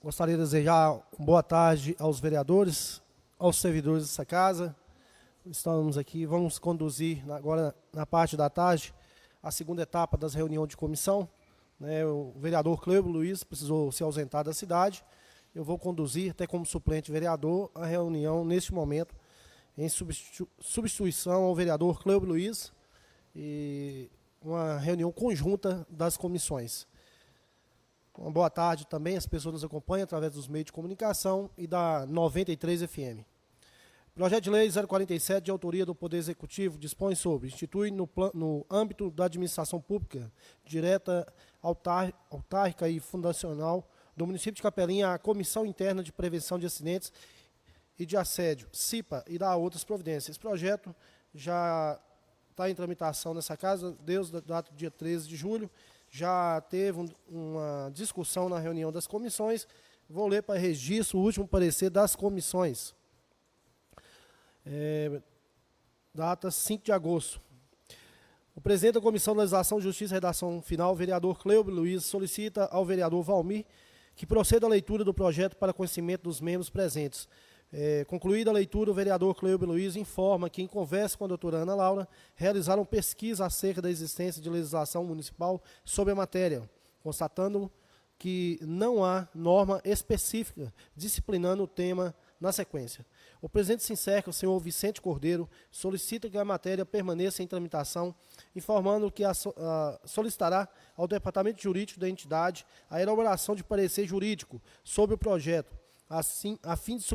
Gostaria de desejar uma boa tarde aos vereadores, aos servidores dessa casa. Estamos aqui, vamos conduzir agora na parte da tarde a segunda etapa das reuniões de comissão. O vereador Cleube Luiz precisou se ausentar da cidade. Eu vou conduzir, até como suplente vereador, a reunião neste momento, em substituição ao vereador Cleube Luiz, e uma reunião conjunta das comissões. Uma boa tarde também, as pessoas nos acompanham através dos meios de comunicação e da 93 FM. Projeto de Lei 047, de autoria do Poder Executivo, dispõe sobre, institui no âmbito da administração pública, direta, autárquica e fundacional do município de Capelinha, a Comissão Interna de Prevenção de Acidentes e de Assédio, CIPA, e dá outras providências. Esse projeto já está em tramitação nessa casa, desde a data do dia 13 de julho, já teve uma discussão na reunião das comissões. Vou ler para registro o último parecer das comissões. Data 5 de agosto. O presidente da Comissão de Legislação, Justiça e Redação Final, vereador Cleube Luiz, solicita ao vereador Valmir que proceda a leitura do projeto para conhecimento dos membros presentes. Concluída a leitura, o vereador Cleube Luiz informa que, em conversa com a doutora Ana Laura, realizaram pesquisa acerca da existência de legislação municipal sobre a matéria, constatando que não há norma específica disciplinando o tema na sequência. O presidente Sincerca, o senhor Vicente Cordeiro, solicita que a matéria permaneça em tramitação, informando que solicitará ao Departamento Jurídico da entidade a elaboração de parecer jurídico sobre o projeto, assim, a fim de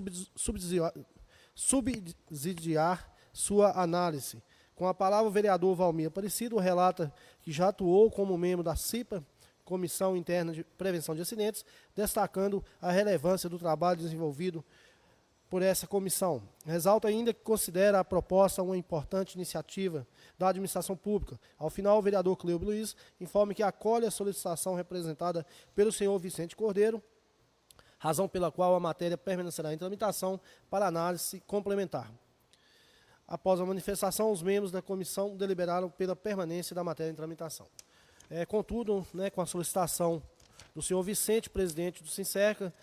subsidiar sua análise. Com a palavra, o vereador Valmir Aparecido relata que já atuou como membro da CIPA, Comissão Interna de Prevenção de Acidentes, destacando a relevância do trabalho desenvolvido por essa comissão. Ressalta ainda que considera a proposta uma importante iniciativa da administração pública. Ao final, o vereador Cleube Luiz informa que acolhe a solicitação representada pelo senhor Vicente Cordeiro, razão pela qual a matéria permanecerá em tramitação para análise complementar. Após a manifestação, os membros da comissão deliberaram pela permanência da matéria em tramitação. Contudo, com a solicitação do senhor Vicente, presidente do Sincerca,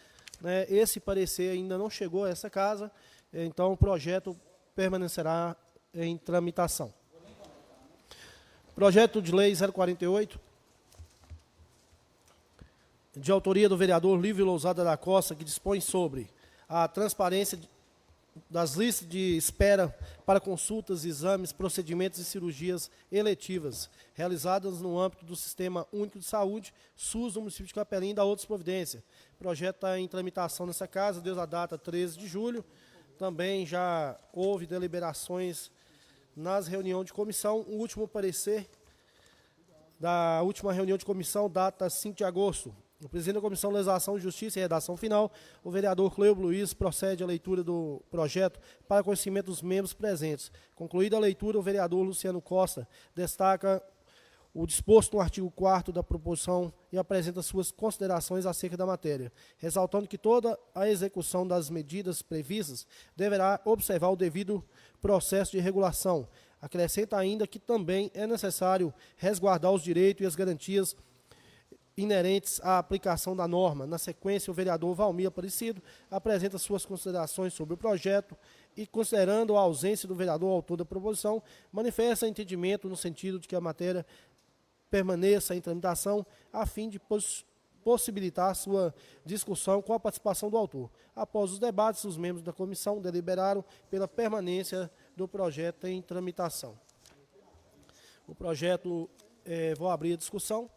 esse parecer ainda não chegou a essa casa, então o projeto permanecerá em tramitação. Projeto de Lei 048, de autoria do vereador Lívio Lousada da Costa, que dispõe sobre a transparência das listas de espera para consultas, exames, procedimentos e cirurgias eletivas realizadas no âmbito do Sistema Único de Saúde, SUS, do município de Capelinha, e da outras providências. O projeto está em tramitação nessa casa, desde a data 13 de julho. Também já houve deliberações nas reuniões de comissão. O último parecer da última reunião de comissão, data 5 de agosto. O presidente da Comissão de Legislação, Justiça e Redação Final, o vereador Cleube Luiz, procede à leitura do projeto para conhecimento dos membros presentes. Concluída a leitura, o vereador Luciano Costa destaca o disposto no artigo 4º da proposição e apresenta suas considerações acerca da matéria, ressaltando que toda a execução das medidas previstas deverá observar o devido processo de regulação. Acrescenta ainda que também é necessário resguardar os direitos e as garantias inerentes à aplicação da norma. Na sequência, o vereador Valmir Aparecido apresenta suas considerações sobre o projeto e, considerando a ausência do vereador autor da proposição, manifesta entendimento no sentido de que a matéria permaneça em tramitação a fim de possibilitar sua discussão com a participação do autor. Após os debates, os membros da comissão deliberaram pela permanência do projeto em tramitação. O projeto, vou abrir a discussão.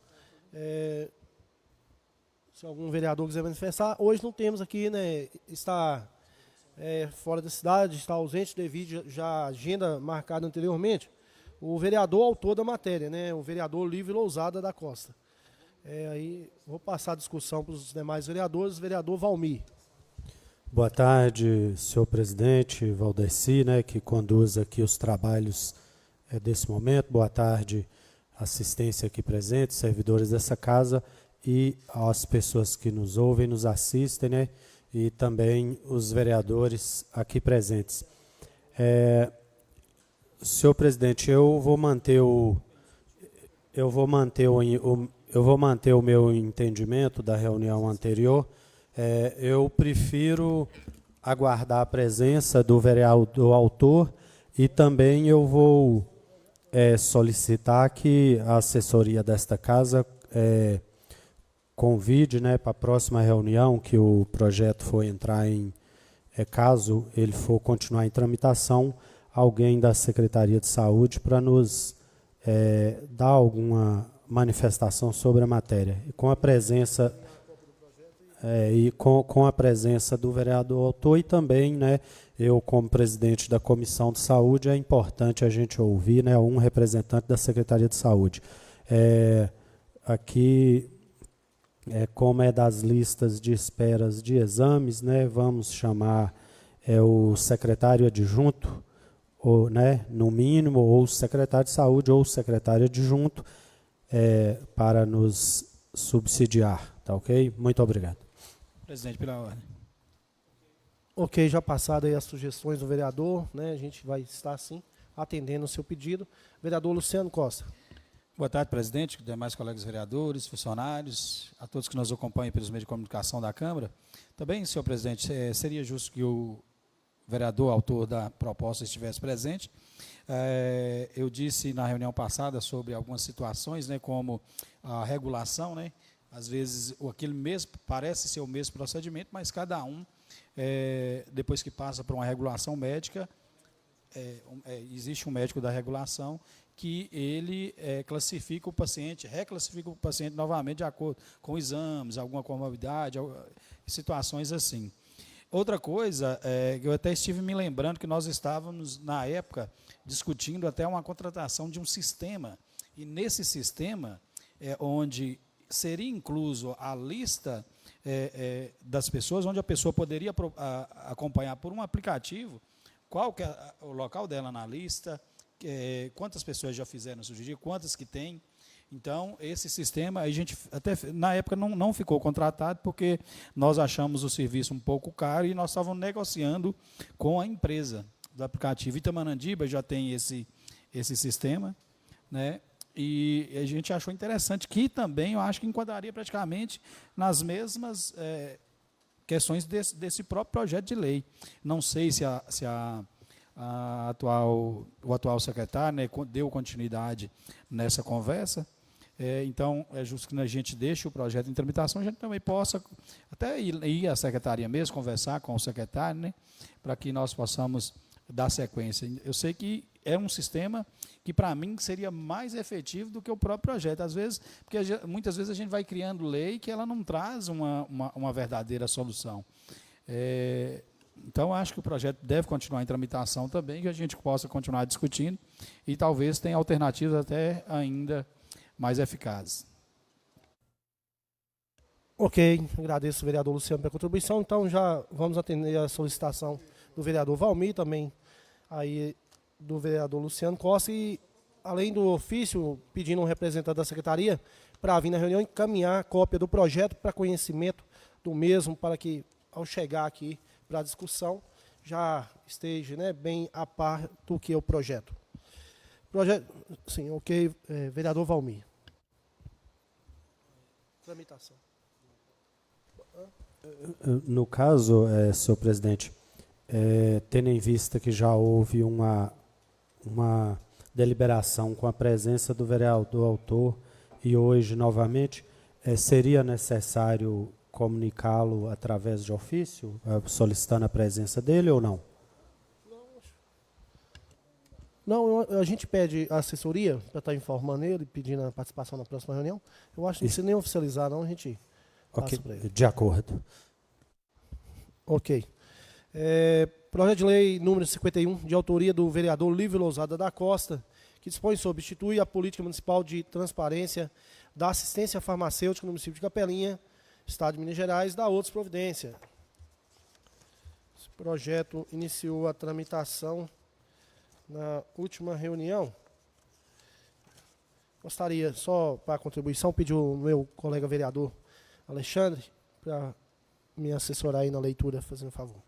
Se algum vereador quiser manifestar, hoje não temos aqui, está fora da cidade, está ausente devido já à agenda marcada anteriormente, o vereador autor da matéria, o vereador Lívio Lousada da Costa. Aí vou passar a discussão para os demais vereadores, vereador Valmir. Boa tarde, senhor presidente Valdeci, que conduz aqui os trabalhos desse momento. Boa tarde, assistência aqui presente, servidores dessa casa e às pessoas que nos ouvem, nos assistem, e também os vereadores aqui presentes. Senhor presidente, eu vou manter o meu entendimento da reunião anterior, Eu prefiro aguardar a presença do vereador autor e também eu vou solicitar que a assessoria desta casa convide, né, para a próxima reunião que o projeto for entrar em, caso ele for continuar em tramitação, alguém da Secretaria de Saúde para nos dar alguma manifestação sobre a matéria. E com a presença com a presença do vereador autor e também, né, eu como presidente da Comissão de Saúde, é importante a gente ouvir, né, um representante da Secretaria de Saúde. Aqui, como é das listas de esperas de exames, né, vamos chamar o secretário adjunto, ou, né, no mínimo, ou o secretário de saúde, ou o secretário adjunto, para nos subsidiar, tá ok? Muito obrigado. Presidente, pela ordem. Ok, já passado aí as sugestões do vereador, né, a gente vai estar, sim, atendendo o seu pedido. Vereador Luciano Costa. Boa tarde, presidente, demais colegas vereadores, funcionários, a todos que nos acompanham pelos meios de comunicação da Câmara. Também, senhor presidente, seria justo que o vereador, autor da proposta, estivesse presente. Eu disse na reunião passada sobre algumas situações, né, como a regulação, né, às vezes aquele mesmo parece ser o mesmo procedimento, mas cada um, depois que passa por uma regulação médica, existe um médico da regulação que ele classifica o paciente, reclassifica o paciente novamente de acordo com exames, alguma comorbidade, situações assim. Outra coisa, eu até estive me lembrando que nós estávamos, na época, discutindo até uma contratação de um sistema, e nesse sistema, onde seria incluso a lista das pessoas, onde a pessoa poderia acompanhar por um aplicativo qual que é o local dela na lista, quantas pessoas já fizeram cirurgia, quantas que tem. Então, esse sistema, a gente até na época não ficou contratado, porque nós achamos o serviço um pouco caro e nós estávamos negociando com a empresa do aplicativo. Itamanandiba já tem esse sistema, né? E a gente achou interessante, que também eu acho que enquadraria praticamente nas mesmas questões desse próprio projeto de lei. Não sei se o atual secretário, né, deu continuidade nessa conversa. Então, é justo que a gente deixe o projeto em tramitação, a gente também possa até ir à secretaria mesmo, conversar com o secretário, né, para que nós possamos dar sequência. Eu sei que é um sistema que, para mim, seria mais efetivo do que o próprio projeto. Às vezes, porque muitas vezes a gente vai criando lei que ela não traz uma verdadeira solução. Então, acho que o projeto deve continuar em tramitação também, que a gente possa continuar discutindo e talvez tenha alternativas até ainda mais eficazes. Ok, agradeço o vereador Luciano pela contribuição. Então, já vamos atender a solicitação do vereador Valmir, também aí do vereador Luciano Costa, e além do ofício pedindo um representante da secretaria para vir na reunião encaminhar a cópia do projeto para conhecimento do mesmo, para que, ao chegar aqui para a discussão, já esteja, né, bem a par do que é o projeto. Sim, ok, vereador Valmir. Tramitação. No caso, senhor presidente, tendo em vista que já houve uma deliberação com a presença do vereador autor e hoje novamente, seria necessário comunicá-lo através de ofício, solicitando a presença dele ou não? Não, a gente pede a assessoria para estar informando ele, pedindo a participação na próxima reunião. Eu acho que não precisa nem oficializar, não, a gente passa para ele. De acordo. Ok. Projeto de lei número 51, de autoria do vereador Lívio Lousada da Costa, que dispõe e substitui a política municipal de transparência da assistência farmacêutica no município de Capelinha, Estado de Minas Gerais, da outras providências. Esse projeto iniciou a tramitação na última reunião. Gostaria, só para a contribuição, pedir o meu colega vereador Alexandre para me assessorar aí na leitura, fazendo um favor.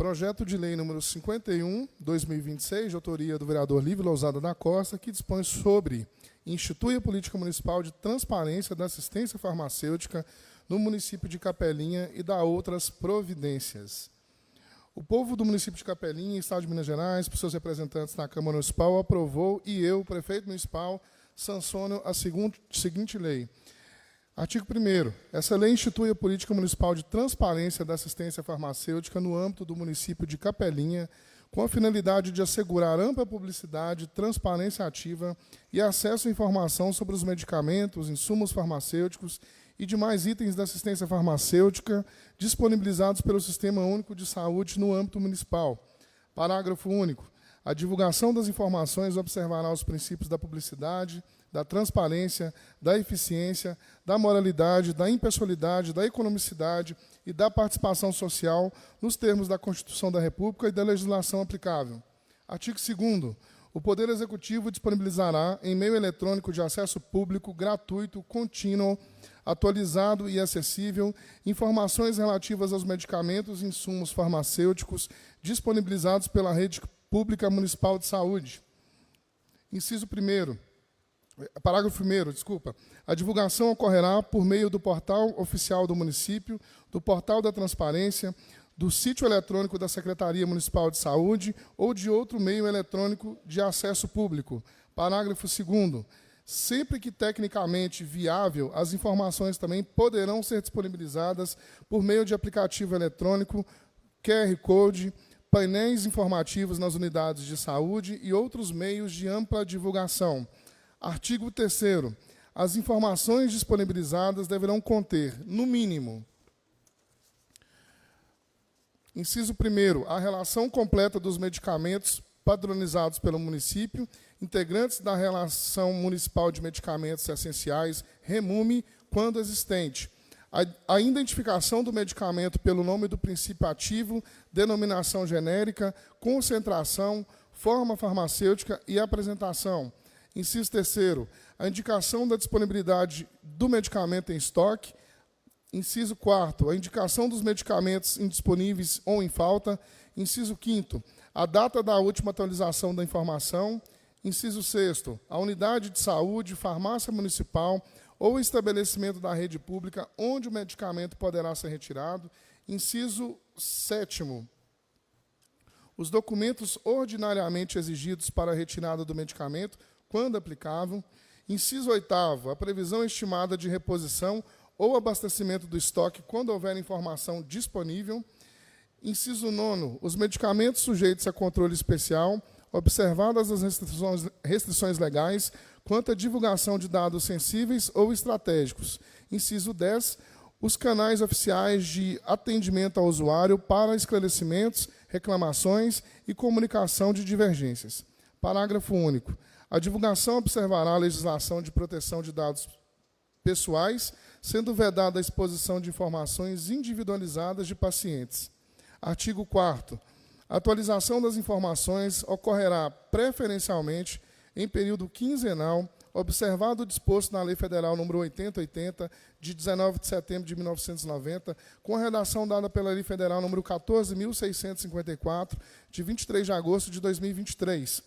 Projeto de lei número 51/2026, de autoria do vereador Lívio Lousada da Costa, que dispõe sobre institui a política municipal de transparência da assistência farmacêutica no município de Capelinha e dá outras providências. O povo do município de Capelinha, Estado de Minas Gerais, por seus representantes na Câmara Municipal, aprovou e eu, prefeito municipal, sanciono a seguinte lei. Artigo 1º. Essa lei institui a política municipal de transparência da assistência farmacêutica no âmbito do município de Capelinha, com a finalidade de assegurar ampla publicidade, transparência ativa e acesso à informação sobre os medicamentos, insumos farmacêuticos e demais itens da assistência farmacêutica disponibilizados pelo Sistema Único de Saúde no âmbito municipal. Parágrafo único. A divulgação das informações observará os princípios da publicidade, da transparência, da eficiência, da moralidade, da impessoalidade, da economicidade e da participação social nos termos da Constituição da República e da legislação aplicável. Artigo 2º. O Poder Executivo disponibilizará, em meio eletrônico de acesso público, gratuito, contínuo, atualizado e acessível, informações relativas aos medicamentos e insumos farmacêuticos disponibilizados pela Rede Pública Municipal de Saúde. Inciso 1º. Parágrafo 1º, A divulgação ocorrerá por meio do portal oficial do município, do portal da transparência, do sítio eletrônico da Secretaria Municipal de Saúde ou de outro meio eletrônico de acesso público. Parágrafo 2º. Sempre que tecnicamente viável, as informações também poderão ser disponibilizadas por meio de aplicativo eletrônico, QR Code, painéis informativos nas unidades de saúde e outros meios de ampla divulgação. Artigo 3º. As informações disponibilizadas deverão conter, no mínimo, inciso 1º, a relação completa dos medicamentos padronizados pelo município, integrantes da Relação Municipal de Medicamentos Essenciais, REMUME, quando existente. A identificação do medicamento pelo nome do princípio ativo, denominação genérica, concentração, forma farmacêutica e apresentação. Inciso 3º, a indicação da disponibilidade do medicamento em estoque. Inciso 4º, a indicação dos medicamentos indisponíveis ou em falta. Inciso 5º, a data da última atualização da informação. Inciso 6º, a unidade de saúde, farmácia municipal ou estabelecimento da rede pública onde o medicamento poderá ser retirado. Inciso 7º, os documentos ordinariamente exigidos para a retirada do medicamento, quando aplicável. Inciso 8º, a previsão estimada de reposição ou abastecimento do estoque quando houver informação disponível. Inciso 9º, os medicamentos sujeitos a controle especial, observadas as restrições legais quanto à divulgação de dados sensíveis ou estratégicos. Inciso 10º, os canais oficiais de atendimento ao usuário para esclarecimentos, reclamações e comunicação de divergências. Parágrafo único. A divulgação observará a legislação de proteção de dados pessoais, sendo vedada a exposição de informações individualizadas de pacientes. Artigo 4º. A atualização das informações ocorrerá preferencialmente em período quinzenal, observado o disposto na Lei Federal nº 8080, de 19 de setembro de 1990, com a redação dada pela Lei Federal nº 14.654, de 23 de agosto de 2023.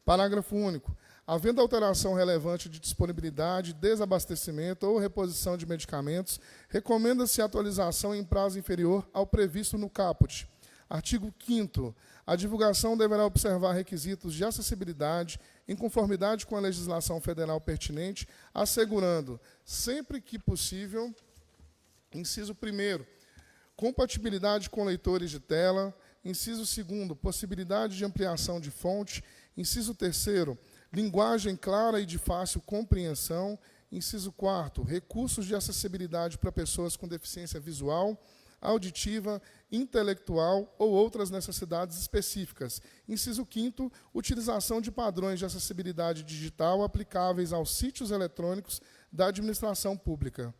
Parágrafo único. Havendo alteração relevante de disponibilidade, desabastecimento ou reposição de medicamentos, recomenda-se a atualização em prazo inferior ao previsto no caput. Artigo 5º. A divulgação deverá observar requisitos de acessibilidade em conformidade com a legislação federal pertinente, assegurando, sempre que possível, inciso 1º, compatibilidade com leitores de tela. Inciso 2º, possibilidade de ampliação de fonte. Inciso 3º, linguagem clara e de fácil compreensão. Inciso 4º, recursos de acessibilidade para pessoas com deficiência visual, auditiva, intelectual ou outras necessidades específicas. Inciso 5º, utilização de padrões de acessibilidade digital aplicáveis aos sítios eletrônicos da administração pública.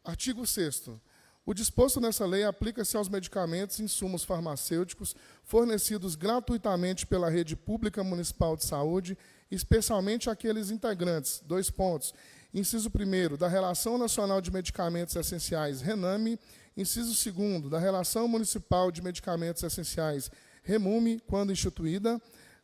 Artigo 6º. O disposto nessa lei aplica-se aos medicamentos e insumos farmacêuticos fornecidos gratuitamente pela Rede Pública Municipal de Saúde, especialmente aqueles integrantes, Inciso 1º, da Relação Nacional de Medicamentos Essenciais, RENAME. Inciso 2º, da Relação Municipal de Medicamentos Essenciais, REMUME, quando instituída.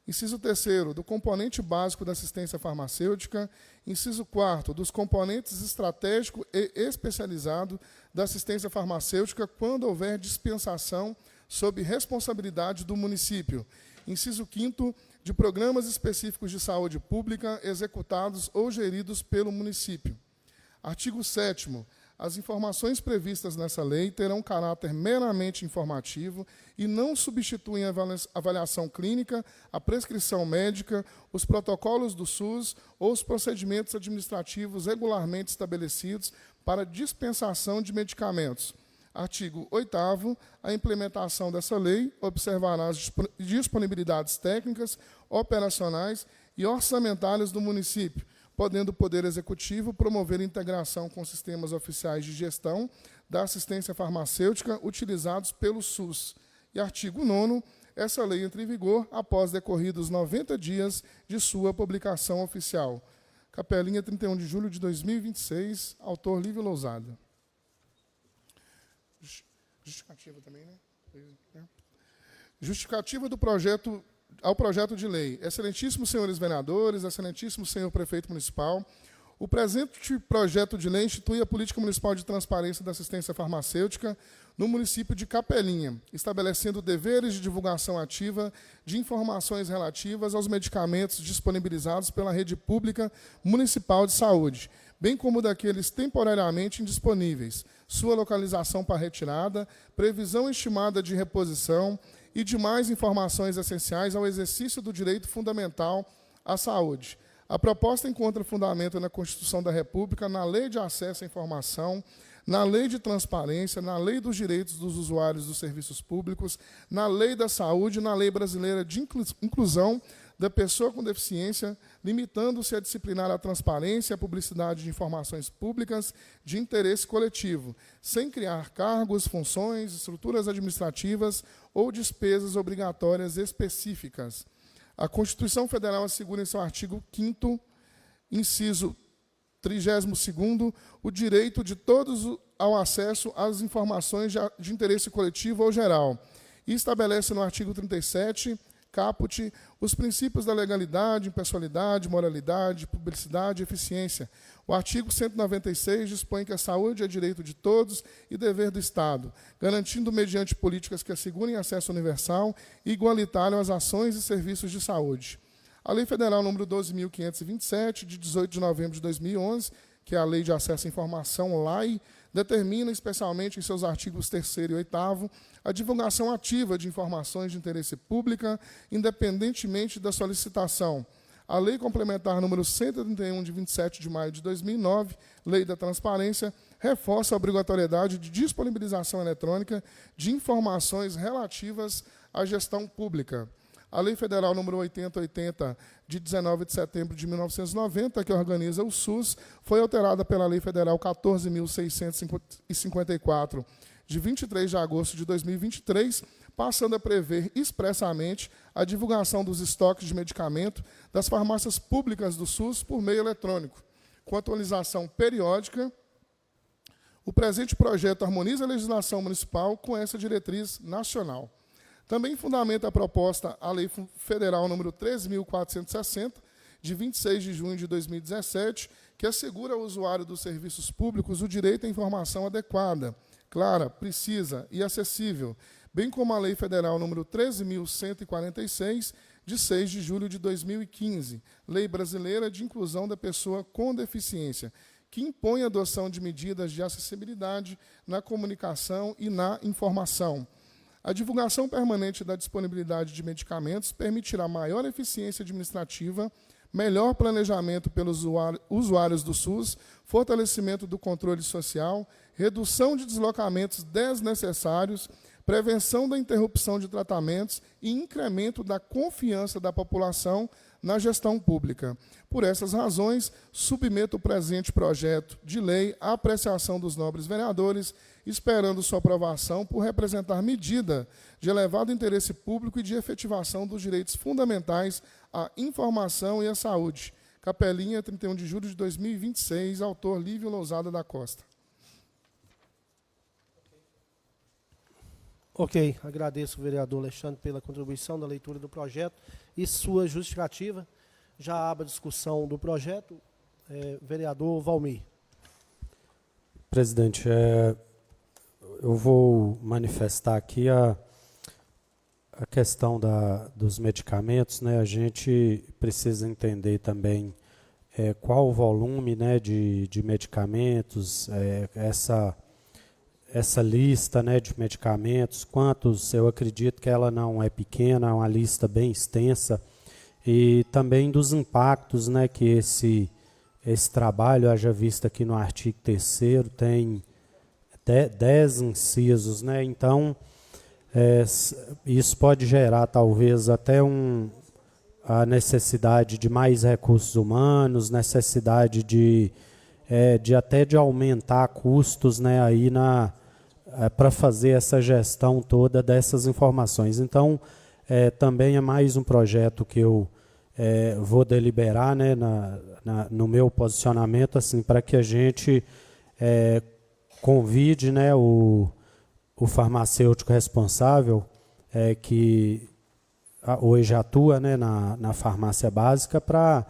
Inciso 3º, do componente básico da assistência farmacêutica. Inciso 4º, dos componentes estratégico e especializado da assistência farmacêutica, quando houver dispensação sob responsabilidade do município. Inciso 5º, de programas específicos de saúde pública executados ou geridos pelo município. Artigo 7º. As informações previstas nessa lei terão caráter meramente informativo e não substituem a avaliação clínica, a prescrição médica, os protocolos do SUS ou os procedimentos administrativos regularmente estabelecidos para dispensação de medicamentos. Artigo 8º. A implementação dessa lei observará as disponibilidades técnicas, operacionais e orçamentárias do município, podendo o Poder Executivo promover integração com sistemas oficiais de gestão da assistência farmacêutica utilizados pelo SUS. E artigo 9º, essa lei entra em vigor após decorridos 90 dias de sua publicação oficial. Capelinha, 31 de julho de 2026, autor Lívio Lousada. Justificativa também, né? Justificativa do projeto ao projeto de lei. Excelentíssimos senhores vereadores, excelentíssimo senhor prefeito municipal, o presente projeto de lei institui a Política Municipal de Transparência da Assistência Farmacêutica no município de Capelinha, estabelecendo deveres de divulgação ativa de informações relativas aos medicamentos disponibilizados pela rede pública municipal de saúde, bem como daqueles temporariamente indisponíveis, sua localização para retirada, previsão estimada de reposição e demais informações essenciais ao exercício do direito fundamental à saúde. A proposta encontra fundamento na Constituição da República, na Lei de Acesso à Informação, na Lei de Transparência, na Lei dos Direitos dos Usuários dos Serviços Públicos, na Lei da Saúde e na Lei Brasileira de Inclusão da Pessoa com Deficiência, limitando-se a disciplinar a transparência e a publicidade de informações públicas de interesse coletivo, sem criar cargos, funções, estruturas administrativas ou despesas obrigatórias específicas. A Constituição Federal assegura em seu artigo 5º, inciso 32º, o direito de todos ao acesso às informações de interesse coletivo ou geral, e estabelece no artigo 37, caput, os princípios da legalidade, impessoalidade, moralidade, publicidade e eficiência. O artigo 196 dispõe que a saúde é direito de todos e dever do Estado, garantindo mediante políticas que assegurem acesso universal e igualitário às ações e serviços de saúde. A Lei Federal nº 12.527, de 18 de novembro de 2011, que é a Lei de Acesso à Informação, LAI, determina, especialmente em seus artigos 3º e 8º, a divulgação ativa de informações de interesse público, independentemente da solicitação. A Lei Complementar número 131, de 27 de maio de 2009, Lei da Transparência, reforça a obrigatoriedade de disponibilização eletrônica de informações relativas à gestão pública. A Lei Federal nº 8080, de 19 de setembro de 1990, que organiza o SUS, foi alterada pela Lei Federal 14.654, de 23 de agosto de 2023, passando a prever expressamente a divulgação dos estoques de medicamento das farmácias públicas do SUS por meio eletrônico. Com atualização periódica, o presente projeto harmoniza a legislação municipal com essa diretriz nacional. Também fundamenta a proposta a Lei Federal nº 13.460, de 26 de junho de 2017, que assegura ao usuário dos serviços públicos o direito à informação adequada, clara, precisa e acessível, bem como a Lei Federal nº 13.146, de 6 de julho de 2015, Lei Brasileira de Inclusão da Pessoa com Deficiência, que impõe a adoção de medidas de acessibilidade na comunicação e na informação. A divulgação permanente da disponibilidade de medicamentos permitirá maior eficiência administrativa, melhor planejamento pelos usuários do SUS, fortalecimento do controle social, redução de deslocamentos desnecessários, prevenção da interrupção de tratamentos e incremento da confiança da população na gestão pública. Por essas razões, submeto o presente projeto de lei à apreciação dos nobres vereadores, esperando sua aprovação por representar medida de elevado interesse público e de efetivação dos direitos fundamentais à informação e à saúde. Capelinha, 31 de julho de 2026, autor Lívio Lousada da Costa. Ok, agradeço o vereador Alexandre pela contribuição da leitura do projeto e sua justificativa. Já abro a discussão do projeto. Vereador Valmir. Presidente, eu vou manifestar aqui a questão dos medicamentos, né? A gente precisa entender também qual o volume, né, de medicamentos, essa lista, né, de medicamentos, quantos, eu acredito que ela não é pequena, é uma lista bem extensa, e também dos impactos, né, que esse trabalho, haja vista aqui no artigo 3º, tem 10 incisos, né? Então, isso pode gerar talvez até a necessidade de mais recursos humanos, necessidade de até de aumentar custos, né, aí para fazer essa gestão toda dessas informações. Então, também é mais um projeto que eu vou deliberar, né, no meu posicionamento, assim, para que a gente convide, né, o farmacêutico responsável, que hoje atua, né, na farmácia básica, para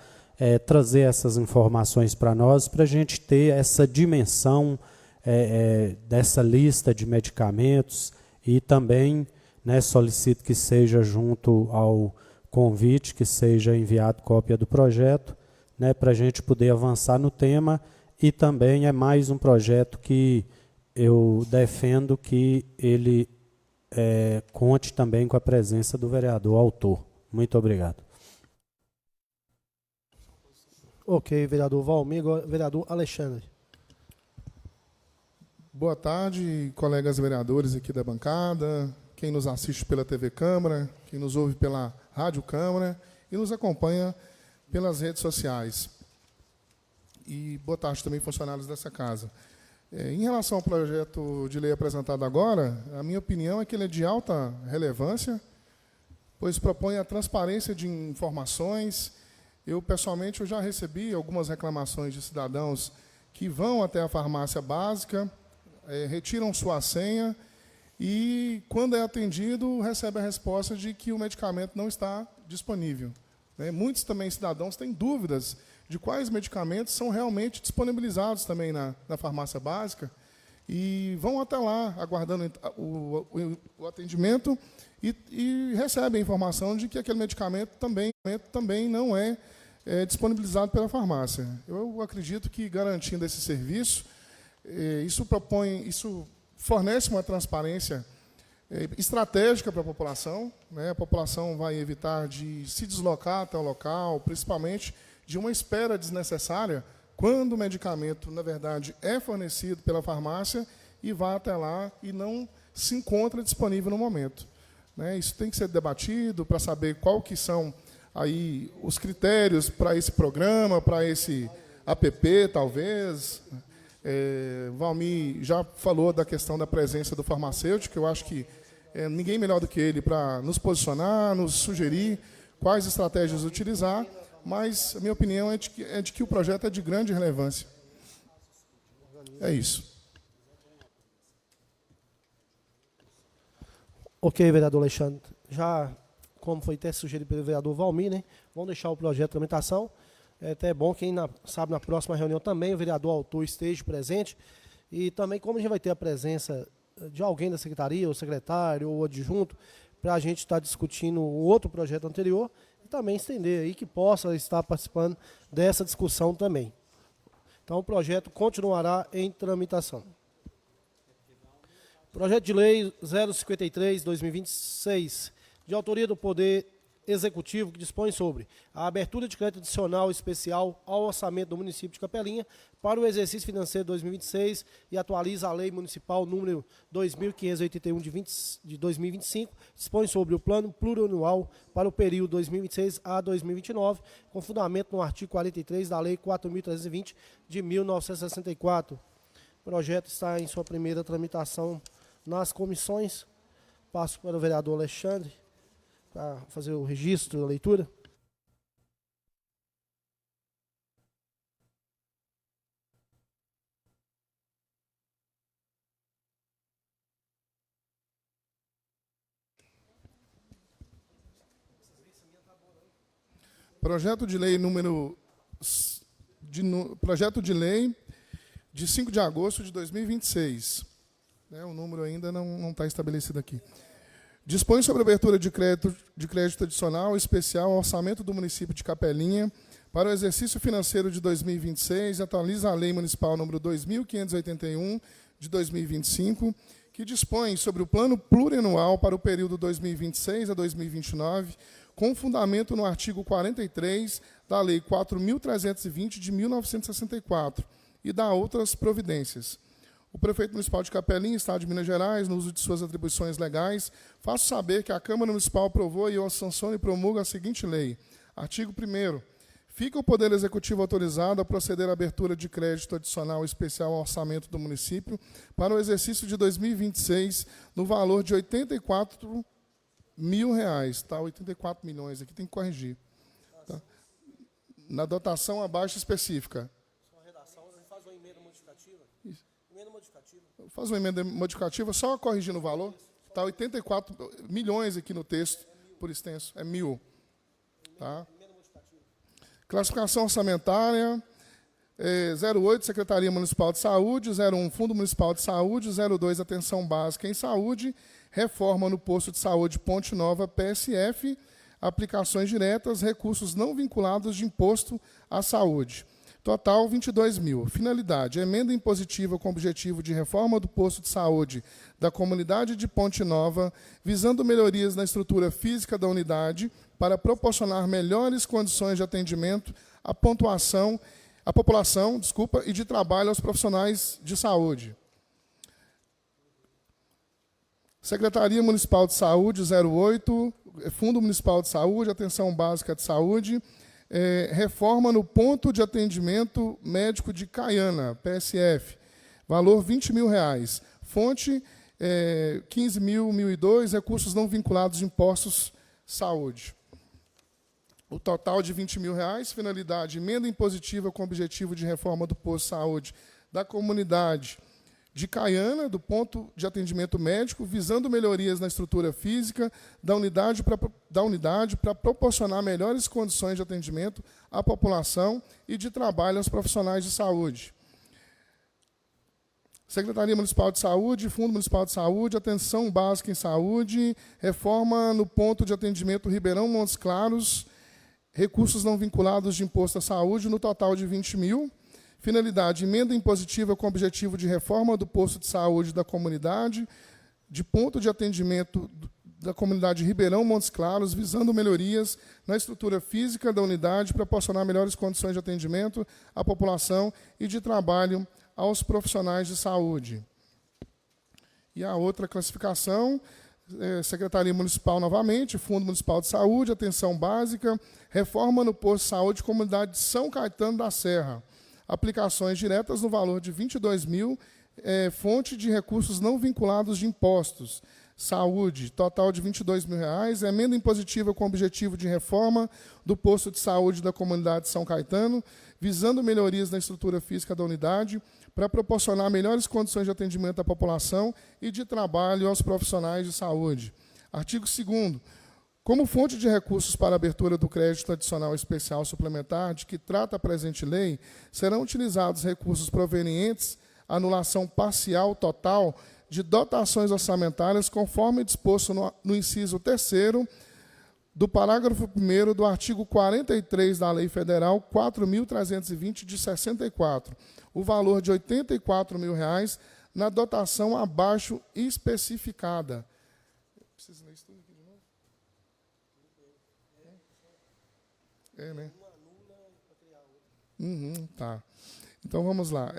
trazer essas informações para nós, para a gente ter essa dimensão dessa lista de medicamentos e também, né, solicito que seja junto ao convite, que seja enviado cópia do projeto, né, para a gente poder avançar no tema, e também é mais um projeto que eu defendo que ele conte também com a presença do vereador autor. Muito obrigado. Ok, vereador Valmir. Agora, vereador Alexandre. Boa tarde, colegas vereadores aqui da bancada, quem nos assiste pela TV Câmara, quem nos ouve pela Rádio Câmara e nos acompanha pelas redes sociais. E boa tarde também, funcionários dessa casa. Em relação ao projeto de lei apresentado agora, a minha opinião é que ele é de alta relevância, pois propõe a transparência de informações. Eu, pessoalmente, já recebi algumas reclamações de cidadãos que vão até a farmácia básica, retiram sua senha e, quando é atendido, recebe a resposta de que o medicamento não está disponível. Muitos também cidadãos têm dúvidas de quais medicamentos são realmente disponibilizados também na farmácia básica e vão até lá, aguardando o atendimento e recebem a informação de que aquele medicamento também não é disponibilizado pela farmácia. Eu acredito que, garantindo esse serviço, isso fornece uma transparência estratégica para a população, né? A população vai evitar de se deslocar até o local, principalmente de uma espera desnecessária, quando o medicamento, na verdade, é fornecido pela farmácia e vai até lá e não se encontra disponível no momento. Isso tem que ser debatido para saber qual que são aí os critérios para esse programa, para esse app, talvez. Valmir já falou da questão da presença do farmacêutico, eu acho que ninguém melhor do que ele para nos posicionar, nos sugerir quais estratégias utilizar, mas a minha opinião é de que o projeto é de grande relevância. É isso. Ok, vereador Alexandre. Já, como foi até sugerido pelo vereador Valmir, né, vamos deixar o projeto de tramitação. É até bom quem sabe na próxima reunião também o vereador autor esteja presente. E também, como a gente vai ter a presença de alguém da secretaria, ou secretário, ou adjunto, para a gente estar discutindo o outro projeto anterior, e também estender aí que possa estar participando dessa discussão também. Então, o projeto continuará em tramitação. Projeto de Lei 053/2026, de autoria do Poder Executivo, que dispõe sobre a abertura de crédito adicional especial ao orçamento do município de Capelinha para o exercício financeiro 2026 e atualiza a Lei Municipal número 2.581 de 2025, dispõe sobre o plano plurianual para o período 2026 a 2029, com fundamento no artigo 43 da Lei 4.320 de 1964. O projeto está em sua primeira tramitação nas comissões. Passo para o vereador Alexandre para fazer o registro da leitura. Projeto de lei projeto de lei de 5 de agosto de 2026. O número ainda não está estabelecido aqui. Dispõe sobre a abertura de crédito adicional especial ao orçamento do município de Capelinha para o exercício financeiro de 2026 e atualiza a Lei Municipal número 2.581 de 2025, que dispõe sobre o plano plurianual para o período 2026 a 2029, com fundamento no artigo 43 da Lei 4.320 de 1964 e da outras providências. O prefeito municipal de Capelinha, Estado de Minas Gerais, no uso de suas atribuições legais, faço saber que a Câmara Municipal aprovou e eu sanciono e promulgo a seguinte lei. Artigo 1º. Fica o Poder Executivo autorizado a proceder à abertura de crédito adicional especial ao orçamento do município para o exercício de 2026, no valor de R$ 84 mil. Tá? 84 milhões, aqui tem que corrigir. Tá? Na dotação abaixo específica. Faz uma emenda modificativa. Isso. Emenda modificativa. Faz uma emenda modificativa, só corrigindo o valor. Está 84 milhões aqui no texto, por extenso. É 1.000. Tá? Classificação orçamentária, 08, Secretaria Municipal de Saúde, 01, Fundo Municipal de Saúde, 02, Atenção Básica em Saúde, reforma no posto de saúde Ponte Nova, PSF, aplicações diretas, recursos não vinculados de imposto à saúde. Total, 22 mil. Finalidade, emenda impositiva com objetivo de reforma do posto de saúde da comunidade de Ponte Nova, visando melhorias na estrutura física da unidade para proporcionar melhores condições de atendimento à população e de trabalho aos profissionais de saúde. Secretaria Municipal de Saúde, 08, Fundo Municipal de Saúde, Atenção Básica de Saúde, reforma no ponto de atendimento médico de Caiana, PSF, valor R$ 20 mil. Fonte, 15.002, recursos não vinculados de impostos saúde. O total de R$ 20 mil. Finalidade, emenda impositiva com objetivo de reforma do posto de saúde da comunidade de Caiana, do ponto de atendimento médico, visando melhorias na estrutura física da unidade para proporcionar melhores condições de atendimento à população e de trabalho aos profissionais de saúde. Secretaria Municipal de Saúde, Fundo Municipal de Saúde, Atenção Básica em Saúde, reforma no ponto de atendimento Ribeirão Montes Claros, recursos não vinculados de imposto à saúde, no total de R$ 20 mil. Finalidade, emenda impositiva com objetivo de reforma do posto de saúde da comunidade, de ponto de atendimento da comunidade Ribeirão Montes Claros, visando melhorias na estrutura física da unidade para proporcionar melhores condições de atendimento à população e de trabalho aos profissionais de saúde. E a outra classificação, Secretaria Municipal novamente, Fundo Municipal de Saúde, Atenção Básica, reforma no posto de saúde comunidade de São Caetano da Serra. Aplicações diretas no valor de R$ 22 mil, fonte de recursos não vinculados de impostos. Saúde, total de R$ 22 mil. Emenda impositiva com objetivo de reforma do posto de saúde da comunidade de São Caetano, visando melhorias na estrutura física da unidade, para proporcionar melhores condições de atendimento à população e de trabalho aos profissionais de saúde. Artigo 2º. Como fonte de recursos para a abertura do crédito adicional especial suplementar, de que trata a presente lei, serão utilizados recursos provenientes à anulação parcial total de dotações orçamentárias, conforme disposto no inciso 3º do parágrafo 1º do artigo 43 da Lei Federal 4.320 de 64, o valor de R$ 84 mil na dotação abaixo especificada. Preciso ler isso tudo aqui de novo? Né? Tá. Então, vamos lá.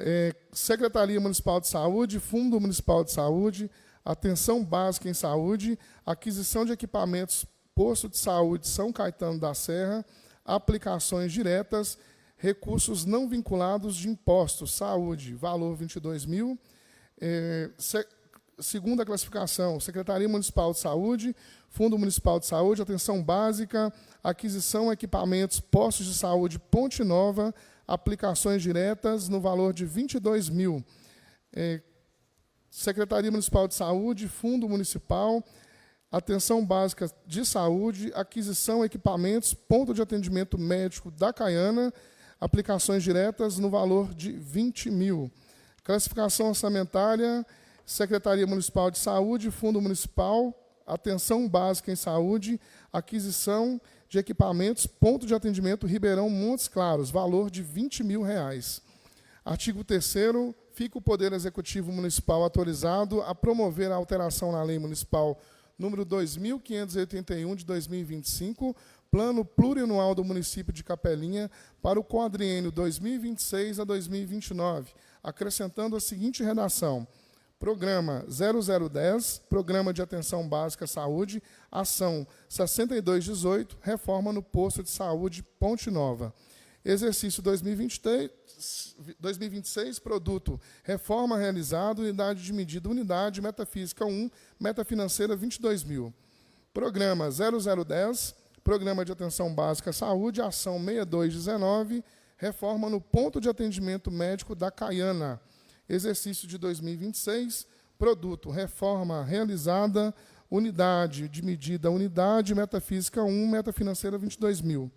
Secretaria Municipal de Saúde, Fundo Municipal de Saúde, Atenção Básica em Saúde, aquisição de equipamentos, Posto de Saúde São Caetano da Serra, aplicações diretas, recursos não vinculados de impostos, saúde, valor R$ 22 mil. Segunda classificação, Secretaria Municipal de Saúde, Fundo Municipal de Saúde, Atenção Básica, aquisição, equipamentos, postos de saúde, Ponte Nova, aplicações diretas no valor de R$ 22 mil. Secretaria Municipal de Saúde, Fundo Municipal, Atenção básica de saúde, aquisição, equipamentos, ponto de atendimento médico da Caiana, aplicações diretas no valor de 20 mil. Classificação orçamentária, Secretaria Municipal de Saúde, Fundo Municipal, atenção básica em saúde, aquisição de equipamentos, ponto de atendimento Ribeirão Montes Claros, valor de 20 mil reais. Artigo 3º, fica o Poder Executivo Municipal autorizado a promover a alteração na Lei Municipal número 2.581 de 2025, Plano Plurianual do Município de Capelinha para o quadriênio 2026 a 2029, acrescentando a seguinte redação: Programa 0010, Programa de Atenção Básica à Saúde, Ação 6218, Reforma no Posto de Saúde Ponte Nova. Exercício 2026, Produto, Reforma realizada, Unidade de Medida, Unidade, Metafísica 1, Metafinanceira 22 mil. Programa 0010, Programa de Atenção Básica à Saúde, Ação 6219, Reforma no Ponto de Atendimento Médico da Caiana. Exercício de 2026, Produto, Reforma realizada, Unidade de Medida, Unidade, Metafísica 1, Metafinanceira 22 mil.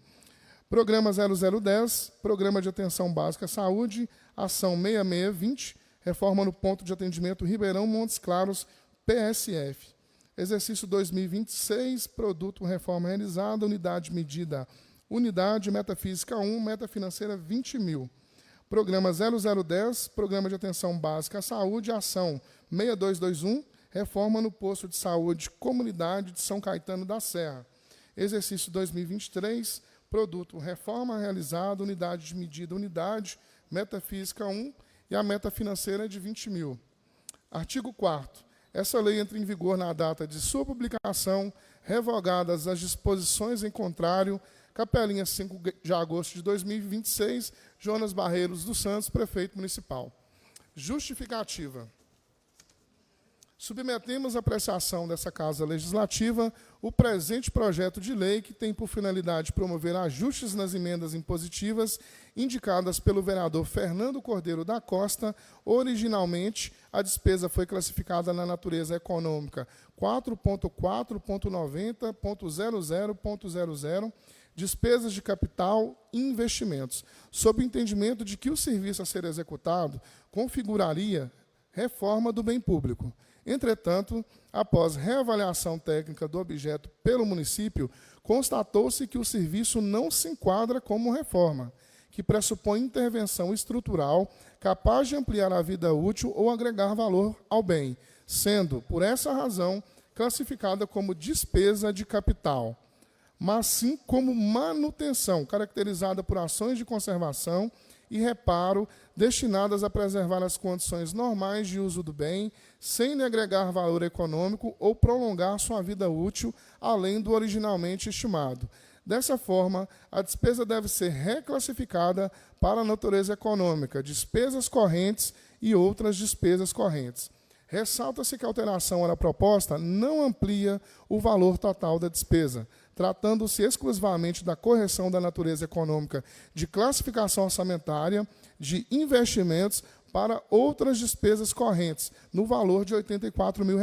Programa 0010, Programa de Atenção Básica à Saúde, Ação 6620, Reforma no Ponto de Atendimento Ribeirão Montes Claros, PSF. Exercício 2026, Produto, Reforma realizada, Unidade Medida, Unidade, Metafísica 1, Metafinanceira 20 mil. Programa 0010, Programa de Atenção Básica à Saúde, Ação 6221, Reforma no Posto de Saúde Comunidade de São Caetano da Serra. Exercício 2023, Produto, Reforma realizada, Unidade de Medida, Unidade, Metafísica 1 e a meta financeira de 20 mil. Artigo 4º. Essa lei entra em vigor na data de sua publicação, revogadas as disposições em contrário. Capelinha, 5 de agosto de 2026, Jonas Barreiros dos Santos, Prefeito Municipal. Justificativa. Submetemos à apreciação dessa Casa Legislativa o presente projeto de lei que tem por finalidade promover ajustes nas emendas impositivas indicadas pelo vereador Fernando Cordeiro da Costa. Originalmente, a despesa foi classificada na natureza econômica 4.4.90.00.00, despesas de capital e investimentos, sob o entendimento de que o serviço a ser executado configuraria reforma do bem público. Entretanto, após reavaliação técnica do objeto pelo município, constatou-se que o serviço não se enquadra como reforma, que pressupõe intervenção estrutural capaz de ampliar a vida útil ou agregar valor ao bem, sendo, por essa razão, classificada como despesa de capital, mas sim como manutenção, caracterizada por ações de conservação e reparo destinadas a preservar as condições normais de uso do bem, sem lhe agregar valor econômico ou prolongar sua vida útil, além do originalmente estimado. Dessa forma, a despesa deve ser reclassificada para a natureza econômica, despesas correntes e outras despesas correntes. Ressalta-se que a alteração à proposta não amplia o valor total da despesa, tratando-se exclusivamente da correção da natureza econômica de classificação orçamentária de investimentos para outras despesas correntes, no valor de R$ 84 mil.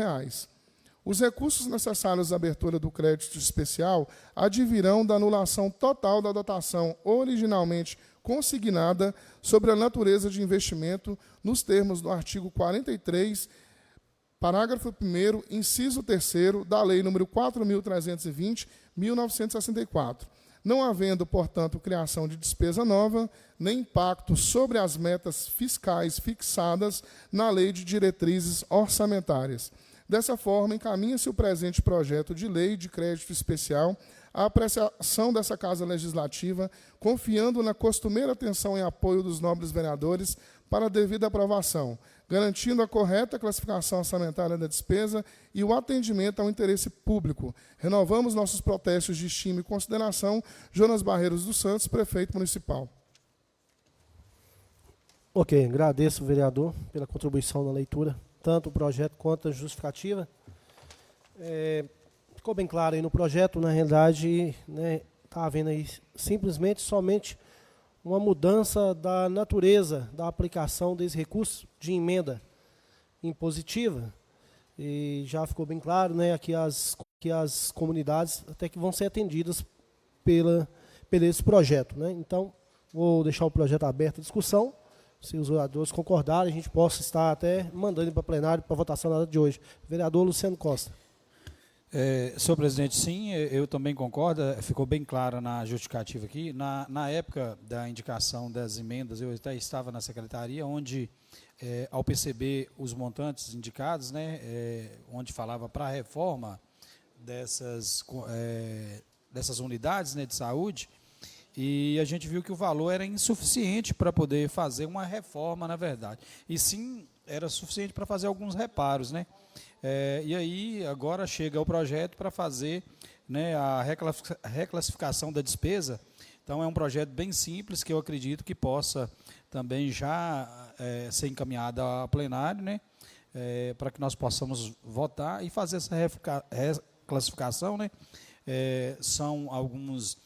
Os recursos necessários à abertura do crédito especial advirão da anulação total da dotação originalmente consignada sobre a natureza de investimento, nos termos do artigo 43, parágrafo 1º, inciso 3º, da Lei nº 4.320/1964, não havendo, portanto, criação de despesa nova, nem impacto sobre as metas fiscais fixadas na Lei de Diretrizes Orçamentárias. Dessa forma, encaminha-se o presente projeto de lei de crédito especial à apreciação dessa Casa Legislativa, confiando na costumeira atenção e apoio dos nobres vereadores para a devida aprovação, garantindo a correta classificação orçamentária da despesa e o atendimento ao interesse público. Renovamos nossos protestos de estima e consideração. Jonas Barreiros dos Santos, Prefeito Municipal. Ok, agradeço, vereador, pela contribuição na leitura, tanto o projeto quanto a justificativa. Ficou bem claro aí no projeto, na realidade, está havendo aí simplesmente somente uma mudança da natureza da aplicação desse recurso de emenda impositiva. E já ficou bem claro, aqui as que as comunidades até que vão ser atendidas por esse projeto, né? Então, vou deixar o projeto aberto à discussão. Se os vereadores concordarem, a gente possa estar até mandando para plenário para votação na data de hoje. Vereador Luciano Costa. Senhor presidente, sim, eu também concordo, ficou bem claro na justificativa aqui. Na época da indicação das emendas, eu até estava na secretaria, onde, ao perceber os montantes indicados, né, onde falava para a reforma dessas unidades, né, de saúde, e a gente viu que o valor era insuficiente para poder fazer uma reforma, na verdade. E sim, era suficiente para fazer alguns reparos, né? E aí, agora chega o projeto para fazer, né, a reclassificação da despesa. Então, é um projeto bem simples, que eu acredito que possa também já ser encaminhado a plenário, né, para que nós possamos votar e fazer essa reclassificação, né. São algumas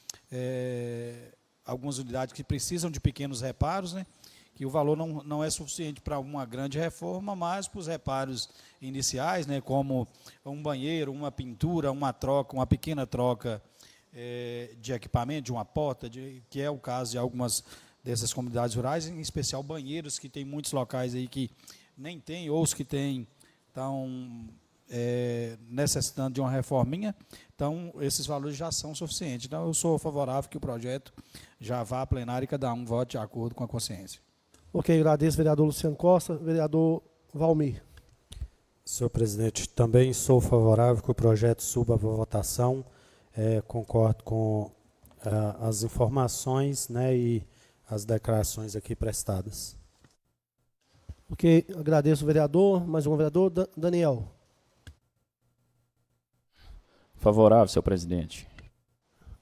unidades que precisam de pequenos reparos, né, que o valor não é suficiente para uma grande reforma, mas para os reparos iniciais, né, como um banheiro, uma pintura, uma pequena troca de equipamento, de uma porta, que é o caso de algumas dessas comunidades rurais, em especial banheiros, que tem muitos locais aí que nem tem, ou os que tem estão necessitando de uma reforminha. Então, esses valores já são suficientes. Então, eu sou favorável que o projeto já vá a plenário e cada um vote de acordo com a consciência. Ok, agradeço, vereador Luciano Costa. Vereador Valmir. Senhor presidente, também sou favorável que o projeto suba para votação. Concordo com as informações, né, e as declarações aqui prestadas. Ok, agradeço, vereador. Mais um vereador, Daniel. Favorável, senhor presidente.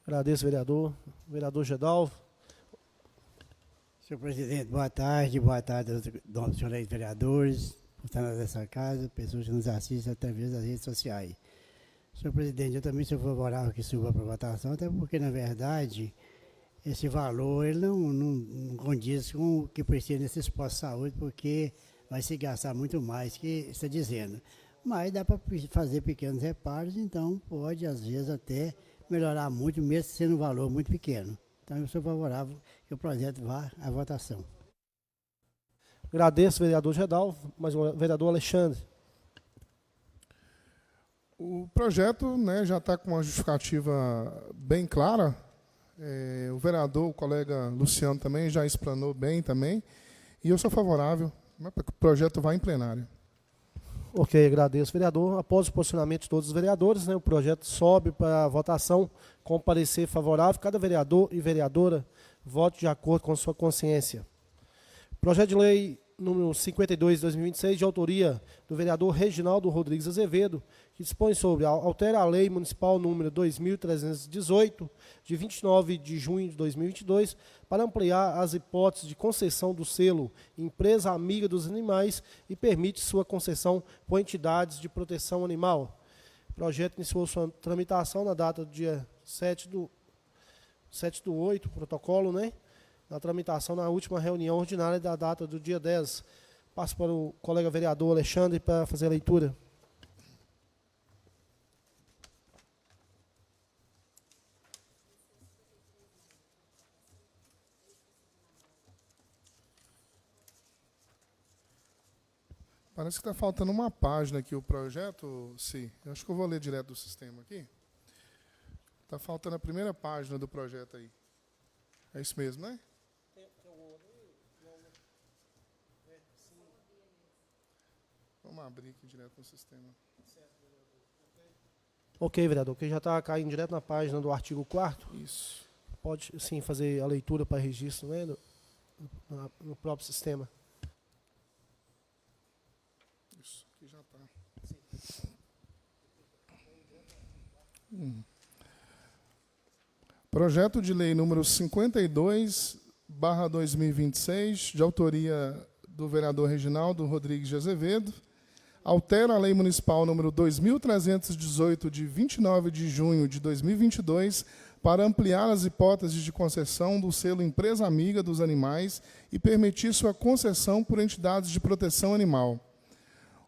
Agradeço, vereador. Vereador Gedalvo. Senhor presidente, boa tarde aos senhores vereadores, funcionários dessa casa, pessoas que nos assistem através das redes sociais. Senhor presidente, eu também sou favorável que suba para votação, até porque, na verdade, esse valor ele não condiz com o que precisa nesses postos de saúde, porque vai se gastar muito mais que está dizendo. Mas dá para fazer pequenos reparos, então pode, às vezes, até melhorar muito, mesmo sendo um valor muito pequeno. Então, eu sou favorável que o projeto vá à votação. Agradeço, vereador Gedalvo. Mais um vereador Alexandre. O projeto, né, já está com uma justificativa bem clara. O vereador, o colega Luciano também já explanou bem também. E eu sou favorável, né, para que o projeto vá em plenário. Ok, agradeço, vereador. Após o posicionamento de todos os vereadores, né, o projeto sobe para votação com parecer favorável. Cada vereador e vereadora vote de acordo com sua consciência. Projeto de lei número 52 de 2026, de autoria do vereador Reginaldo Rodrigues Azevedo, que dispõe sobre altera a lei municipal número 2.318, de 29 de junho de 2022, para ampliar as hipóteses de concessão do selo Empresa Amiga dos Animais e permite sua concessão por entidades de proteção animal. O projeto iniciou sua tramitação na data do dia 7/8, protocolo, né? Na tramitação na última reunião ordinária da data do dia 10. Passo para o colega vereador Alexandre para fazer a leitura. Parece que está faltando uma página aqui o projeto, sim. Eu acho que eu vou ler direto do sistema aqui. Está faltando a primeira página do projeto aí. É isso mesmo, né? Vamos abrir aqui direto no sistema. Ok, vereador, que já está caindo direto na página do artigo 4º. Isso. Pode, sim, fazer a leitura para registro, né, no próprio sistema. Isso, aqui já está. Projeto de lei número 52/2026, de autoria do vereador Reginaldo Rodrigues de Azevedo, altera a lei municipal número 2.318, de 29 de junho de 2022, para ampliar as hipóteses de concessão do selo Empresa Amiga dos Animais e permitir sua concessão por entidades de proteção animal.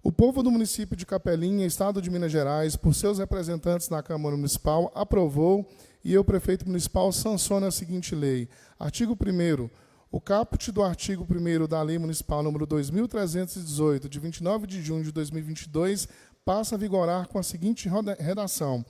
O povo do município de Capelinha, Estado de Minas Gerais, por seus representantes na Câmara Municipal, aprovou e eu, prefeito municipal, sanciono a seguinte lei. Artigo 1º. O caput do artigo 1º da Lei Municipal número 2.318, de 29 de junho de 2022, passa a vigorar com a seguinte redação.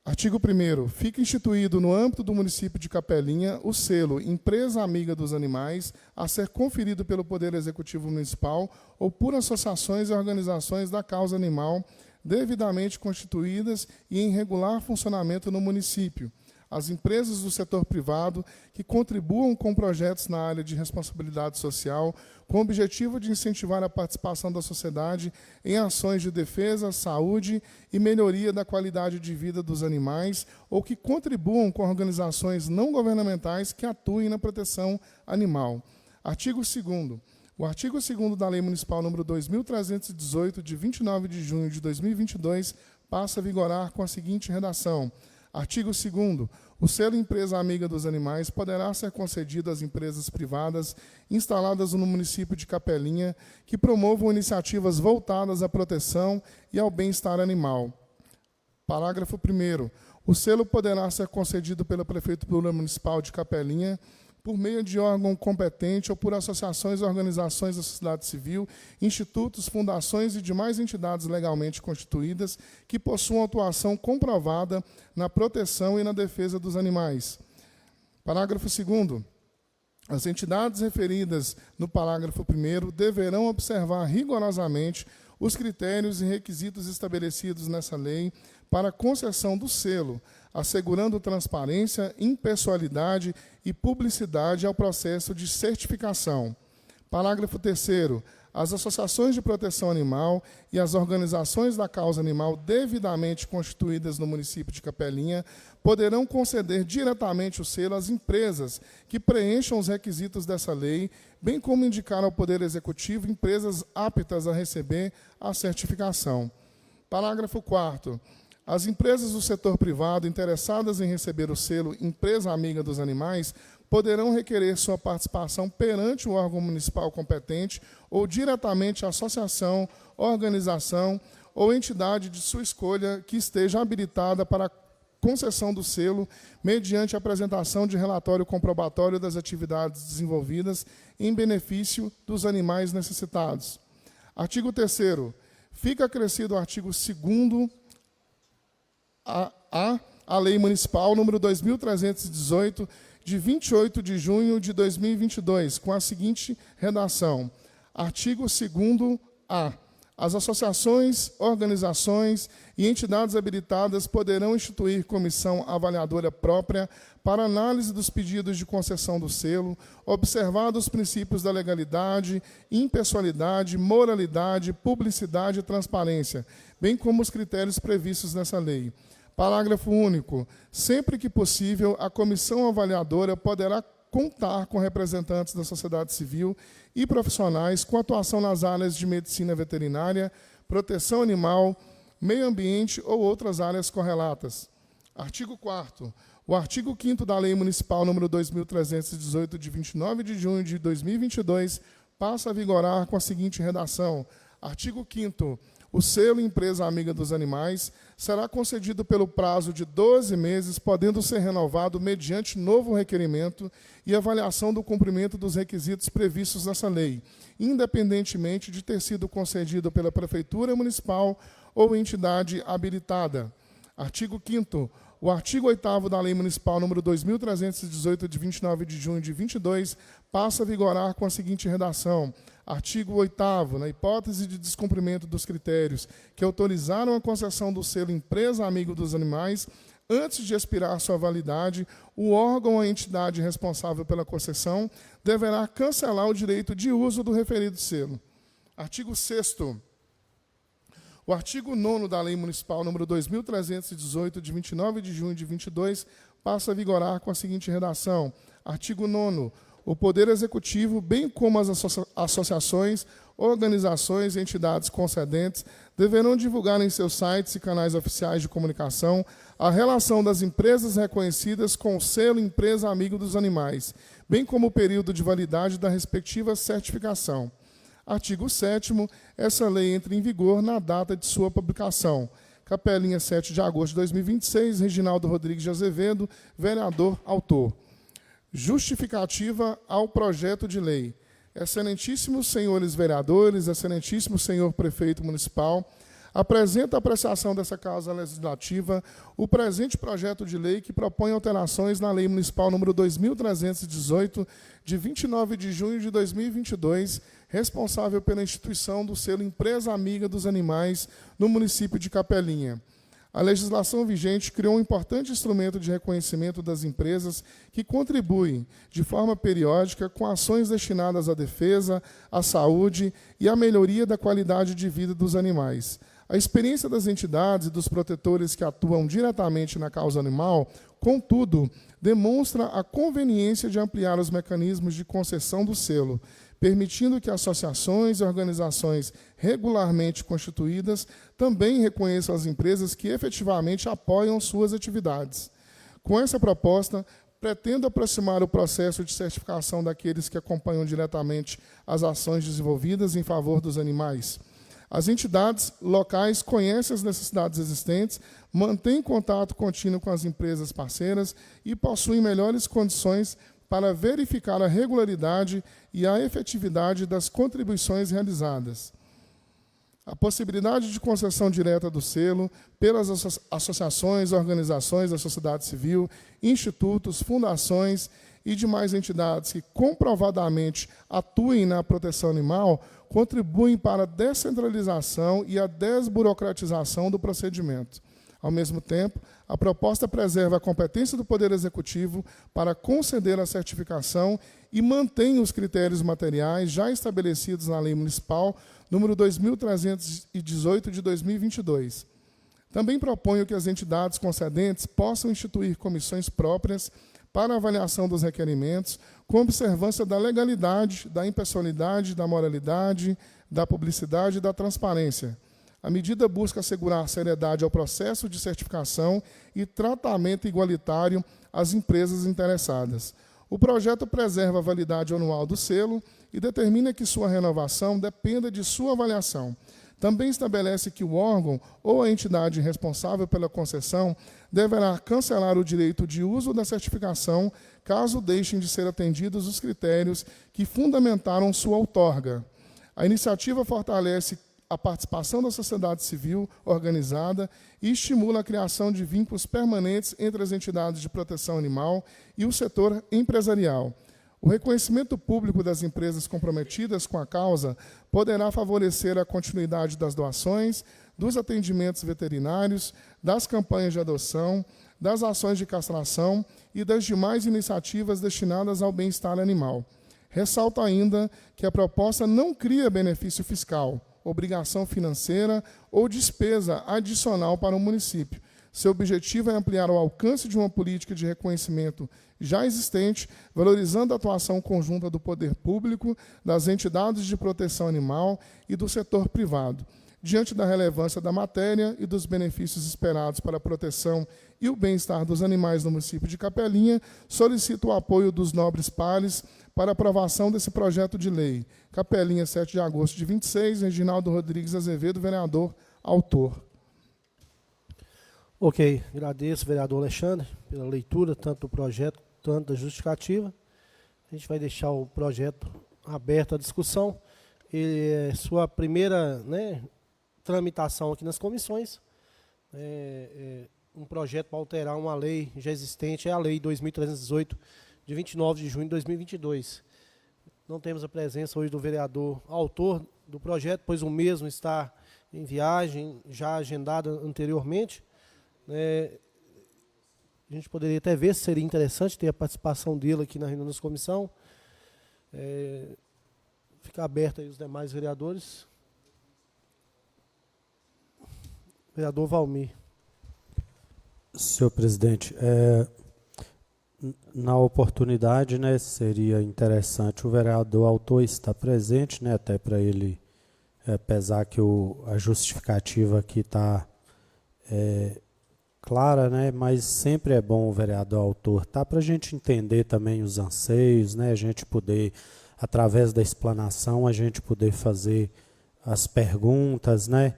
Artigo 1º. Fica instituído no âmbito do município de Capelinha o selo Empresa Amiga dos Animais, a ser conferido pelo Poder Executivo Municipal ou por associações e organizações da causa animal devidamente constituídas e em regular funcionamento no município. As empresas do setor privado que contribuam com projetos na área de responsabilidade social, com o objetivo de incentivar a participação da sociedade em ações de defesa, saúde e melhoria da qualidade de vida dos animais, ou que contribuam com organizações não governamentais que atuem na proteção animal. Artigo 2º. O artigo 2º da Lei Municipal número 2.318, de 29 de junho de 2022, passa a vigorar com a seguinte redação. Artigo 2º. O selo Empresa Amiga dos Animais poderá ser concedido às empresas privadas instaladas no município de Capelinha que promovam iniciativas voltadas à proteção e ao bem-estar animal. Parágrafo 1º. O selo poderá ser concedido pela Prefeitura Municipal de Capelinha por meio de órgão competente ou por associações e organizações da sociedade civil, institutos, fundações e demais entidades legalmente constituídas que possuam atuação comprovada na proteção e na defesa dos animais. Parágrafo 2º. As entidades referidas no parágrafo 1º deverão observar rigorosamente os critérios e requisitos estabelecidos nessa lei para a concessão do selo, assegurando transparência, impessoalidade e publicidade ao processo de certificação. Parágrafo 3º. As associações de proteção animal e as organizações da causa animal devidamente constituídas no município de Capelinha poderão conceder diretamente o selo às empresas que preencham os requisitos dessa lei, bem como indicar ao Poder Executivo empresas aptas a receber a certificação. Parágrafo 4º. As empresas do setor privado interessadas em receber o selo Empresa Amiga dos Animais poderão requerer sua participação perante o órgão municipal competente ou diretamente à associação, organização ou entidade de sua escolha que esteja habilitada para a concessão do selo mediante a apresentação de relatório comprobatório das atividades desenvolvidas em benefício dos animais necessitados. Artigo 3º. Fica acrescido o artigo 2º a Lei Municipal número 2.318, de 28 de junho de 2022, com a seguinte redação. Artigo 2º-A. As associações, organizações e entidades habilitadas poderão instituir comissão avaliadora própria para análise dos pedidos de concessão do selo, observados os princípios da legalidade, impessoalidade, moralidade, publicidade e transparência, bem como os critérios previstos nessa lei. Parágrafo único. Sempre que possível, a comissão avaliadora poderá contar com representantes da sociedade civil e profissionais com atuação nas áreas de medicina veterinária, proteção animal, meio ambiente ou outras áreas correlatas. Artigo 4º. O artigo 5º da Lei Municipal número 2.318, de 29 de junho de 2022, passa a vigorar com a seguinte redação. Artigo 5º. O selo Empresa Amiga dos Animais será concedido pelo prazo de 12 meses, podendo ser renovado mediante novo requerimento e avaliação do cumprimento dos requisitos previstos nessa lei, independentemente de ter sido concedido pela Prefeitura Municipal ou entidade habilitada. Artigo 5º. O artigo 8º da Lei Municipal número 2.318, de 29 de junho de 22, passa a vigorar com a seguinte redação. Artigo 8º. Na hipótese de descumprimento dos critérios que autorizaram a concessão do selo Empresa Amigo dos Animais, antes de expirar sua validade, o órgão ou a entidade responsável pela concessão deverá cancelar o direito de uso do referido selo. Artigo 6º. O artigo 9º da Lei Municipal número 2.318, de 29 de junho de 22, passa a vigorar com a seguinte redação. Artigo 9º. O Poder Executivo, bem como as associações, organizações e entidades concedentes, deverão divulgar em seus sites e canais oficiais de comunicação a relação das empresas reconhecidas com o selo Empresa Amigo dos Animais, bem como o período de validade da respectiva certificação. Artigo 7º, essa lei entra em vigor na data de sua publicação. Capelinha, 7 de agosto de 2026, Reginaldo Rodrigues de Azevedo, vereador, autor. Justificativa ao projeto de lei. Excelentíssimos senhores vereadores, excelentíssimo senhor prefeito municipal, apresenta a apreciação dessa Casa Legislativa o presente projeto de lei que propõe alterações na Lei Municipal número 2.318, de 29 de junho de 2022, responsável pela instituição do selo Empresa Amiga dos Animais no município de Capelinha. A legislação vigente criou um importante instrumento de reconhecimento das empresas que contribuem, de forma periódica, com ações destinadas à defesa, à saúde e à melhoria da qualidade de vida dos animais. A experiência das entidades e dos protetores que atuam diretamente na causa animal, contudo, demonstra a conveniência de ampliar os mecanismos de concessão do selo, permitindo que associações e organizações regularmente constituídas também reconheçam as empresas que efetivamente apoiam suas atividades. Com essa proposta, pretendo aproximar o processo de certificação daqueles que acompanham diretamente as ações desenvolvidas em favor dos animais. As entidades locais conhecem as necessidades existentes, mantêm contato contínuo com as empresas parceiras e possuem melhores condições para verificar a regularidade e a efetividade das contribuições realizadas. A possibilidade de concessão direta do selo pelas associações, organizações da sociedade civil, institutos, fundações e demais entidades que comprovadamente atuem na proteção animal contribuem para a descentralização e a desburocratização do procedimento. Ao mesmo tempo, a proposta preserva a competência do Poder Executivo para conceder a certificação e mantém os critérios materiais já estabelecidos na Lei Municipal número 2.318 de 2022. Também proponho que as entidades concedentes possam instituir comissões próprias para avaliação dos requerimentos, com observância da legalidade, da impessoalidade, da moralidade, da publicidade e da transparência. A medida busca assegurar seriedade ao processo de certificação e tratamento igualitário às empresas interessadas. O projeto preserva a validade anual do selo e determina que sua renovação dependa de sua avaliação. Também estabelece que o órgão ou a entidade responsável pela concessão deverá cancelar o direito de uso da certificação caso deixem de ser atendidos os critérios que fundamentaram sua outorga. A iniciativa fortalece a participação da sociedade civil organizada e estimula a criação de vínculos permanentes entre as entidades de proteção animal e o setor empresarial. O reconhecimento público das empresas comprometidas com a causa poderá favorecer a continuidade das doações, dos atendimentos veterinários, das campanhas de adoção, das ações de castração e das demais iniciativas destinadas ao bem-estar animal. Ressalto ainda que a proposta não cria benefício fiscal, obrigação financeira ou despesa adicional para o município. Seu objetivo é ampliar o alcance de uma política de reconhecimento já existente, valorizando a atuação conjunta do poder público, das entidades de proteção animal e do setor privado. Diante da relevância da matéria e dos benefícios esperados para a proteção e o bem-estar dos animais no município de Capelinha, solicito o apoio dos nobres pares para aprovação desse projeto de lei. Capelinha, 7 de agosto de 26, Reginaldo Rodrigues Azevedo, vereador, autor. Ok, agradeço, vereador Alexandre, pela leitura, tanto do projeto, tanto da justificativa. A gente vai deixar o projeto aberto à discussão. Sua primeira tramitação aqui nas comissões, um projeto para alterar uma lei já existente, é a Lei 2.318, de 29 de junho de 2022. Não temos a presença hoje do vereador autor do projeto, pois o mesmo está em viagem, já agendado anteriormente. A gente poderia até ver se seria interessante ter a participação dele aqui na reunião da comissão. Fica aberto aí os demais vereadores. Vereador Valmir. Senhor presidente, na oportunidade, seria interessante o vereador autor estar presente, até para ele pesar que a justificativa aqui está clara, mas sempre é bom o vereador autor estar para a gente entender também os anseios, a gente poder através da explanação, a gente poder fazer as perguntas, né?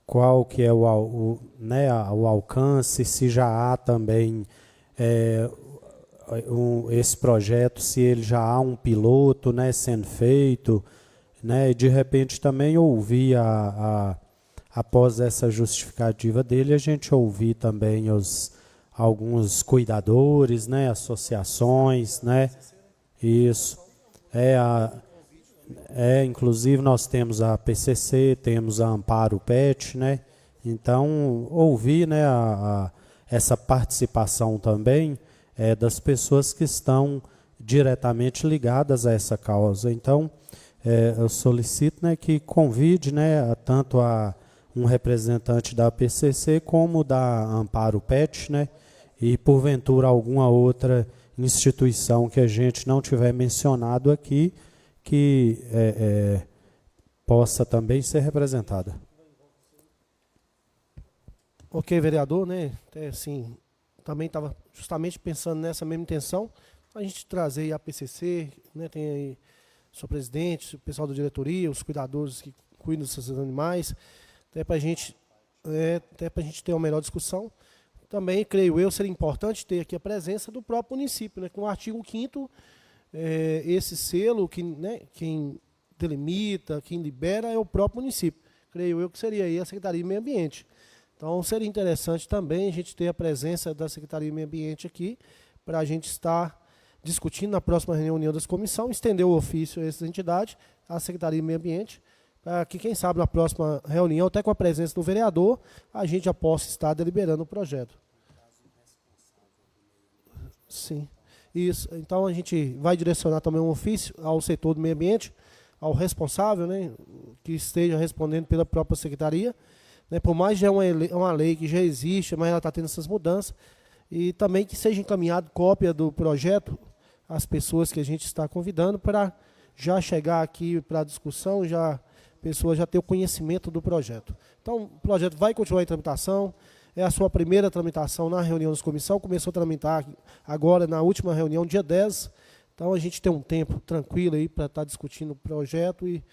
Qual que é o alcance, se já há também esse projeto, se ele já há um piloto, né, sendo feito, né? E de repente também ouvir após essa justificativa dele, a gente ouvir também alguns cuidadores, né, associações, né? Isso. Inclusive nós temos a PCC, temos a Amparo PET, né? Então, ouvir, né, essa participação também das pessoas que estão diretamente ligadas a essa causa. Então, eu solicito, né, que convide, né, tanto um representante da PCC como da Amparo PET, né, e porventura alguma outra instituição que a gente não tiver mencionado aqui, que possa também ser representada. Ok, vereador, né? Assim, também estava justamente pensando nessa mesma intenção, a gente trazer aí a PCC, né? Tem aí o seu presidente, o pessoal da diretoria, os cuidadores que cuidam desses animais, até para a gente ter uma melhor discussão. Também, creio eu, seria importante ter aqui a presença do próprio município, né? Com o artigo 5º, esse selo, né, quem delimita, quem libera é o próprio município. Creio eu que seria aí a Secretaria de Meio Ambiente. Então, seria interessante também a gente ter a presença da Secretaria de Meio Ambiente aqui, para a gente estar discutindo na próxima reunião das comissões, estender o ofício a essa entidade, a Secretaria de Meio Ambiente, para que, quem sabe, na próxima reunião, até com a presença do vereador, a gente já possa estar deliberando o projeto. Sim, isso. Então, a gente vai direcionar também um ofício ao setor do meio ambiente, ao responsável, né, que esteja respondendo pela própria secretaria, né, por mais já é uma lei que já existe, mas ela está tendo essas mudanças, e também que seja encaminhado cópia do projeto às pessoas que a gente está convidando, para já chegar aqui para a discussão, a pessoa já ter o conhecimento do projeto. Então, o projeto vai continuar em tramitação, é a sua primeira tramitação na reunião da comissão, começou a tramitar agora na última reunião, dia 10, então a gente tem um tempo tranquilo aí para estar discutindo o projeto e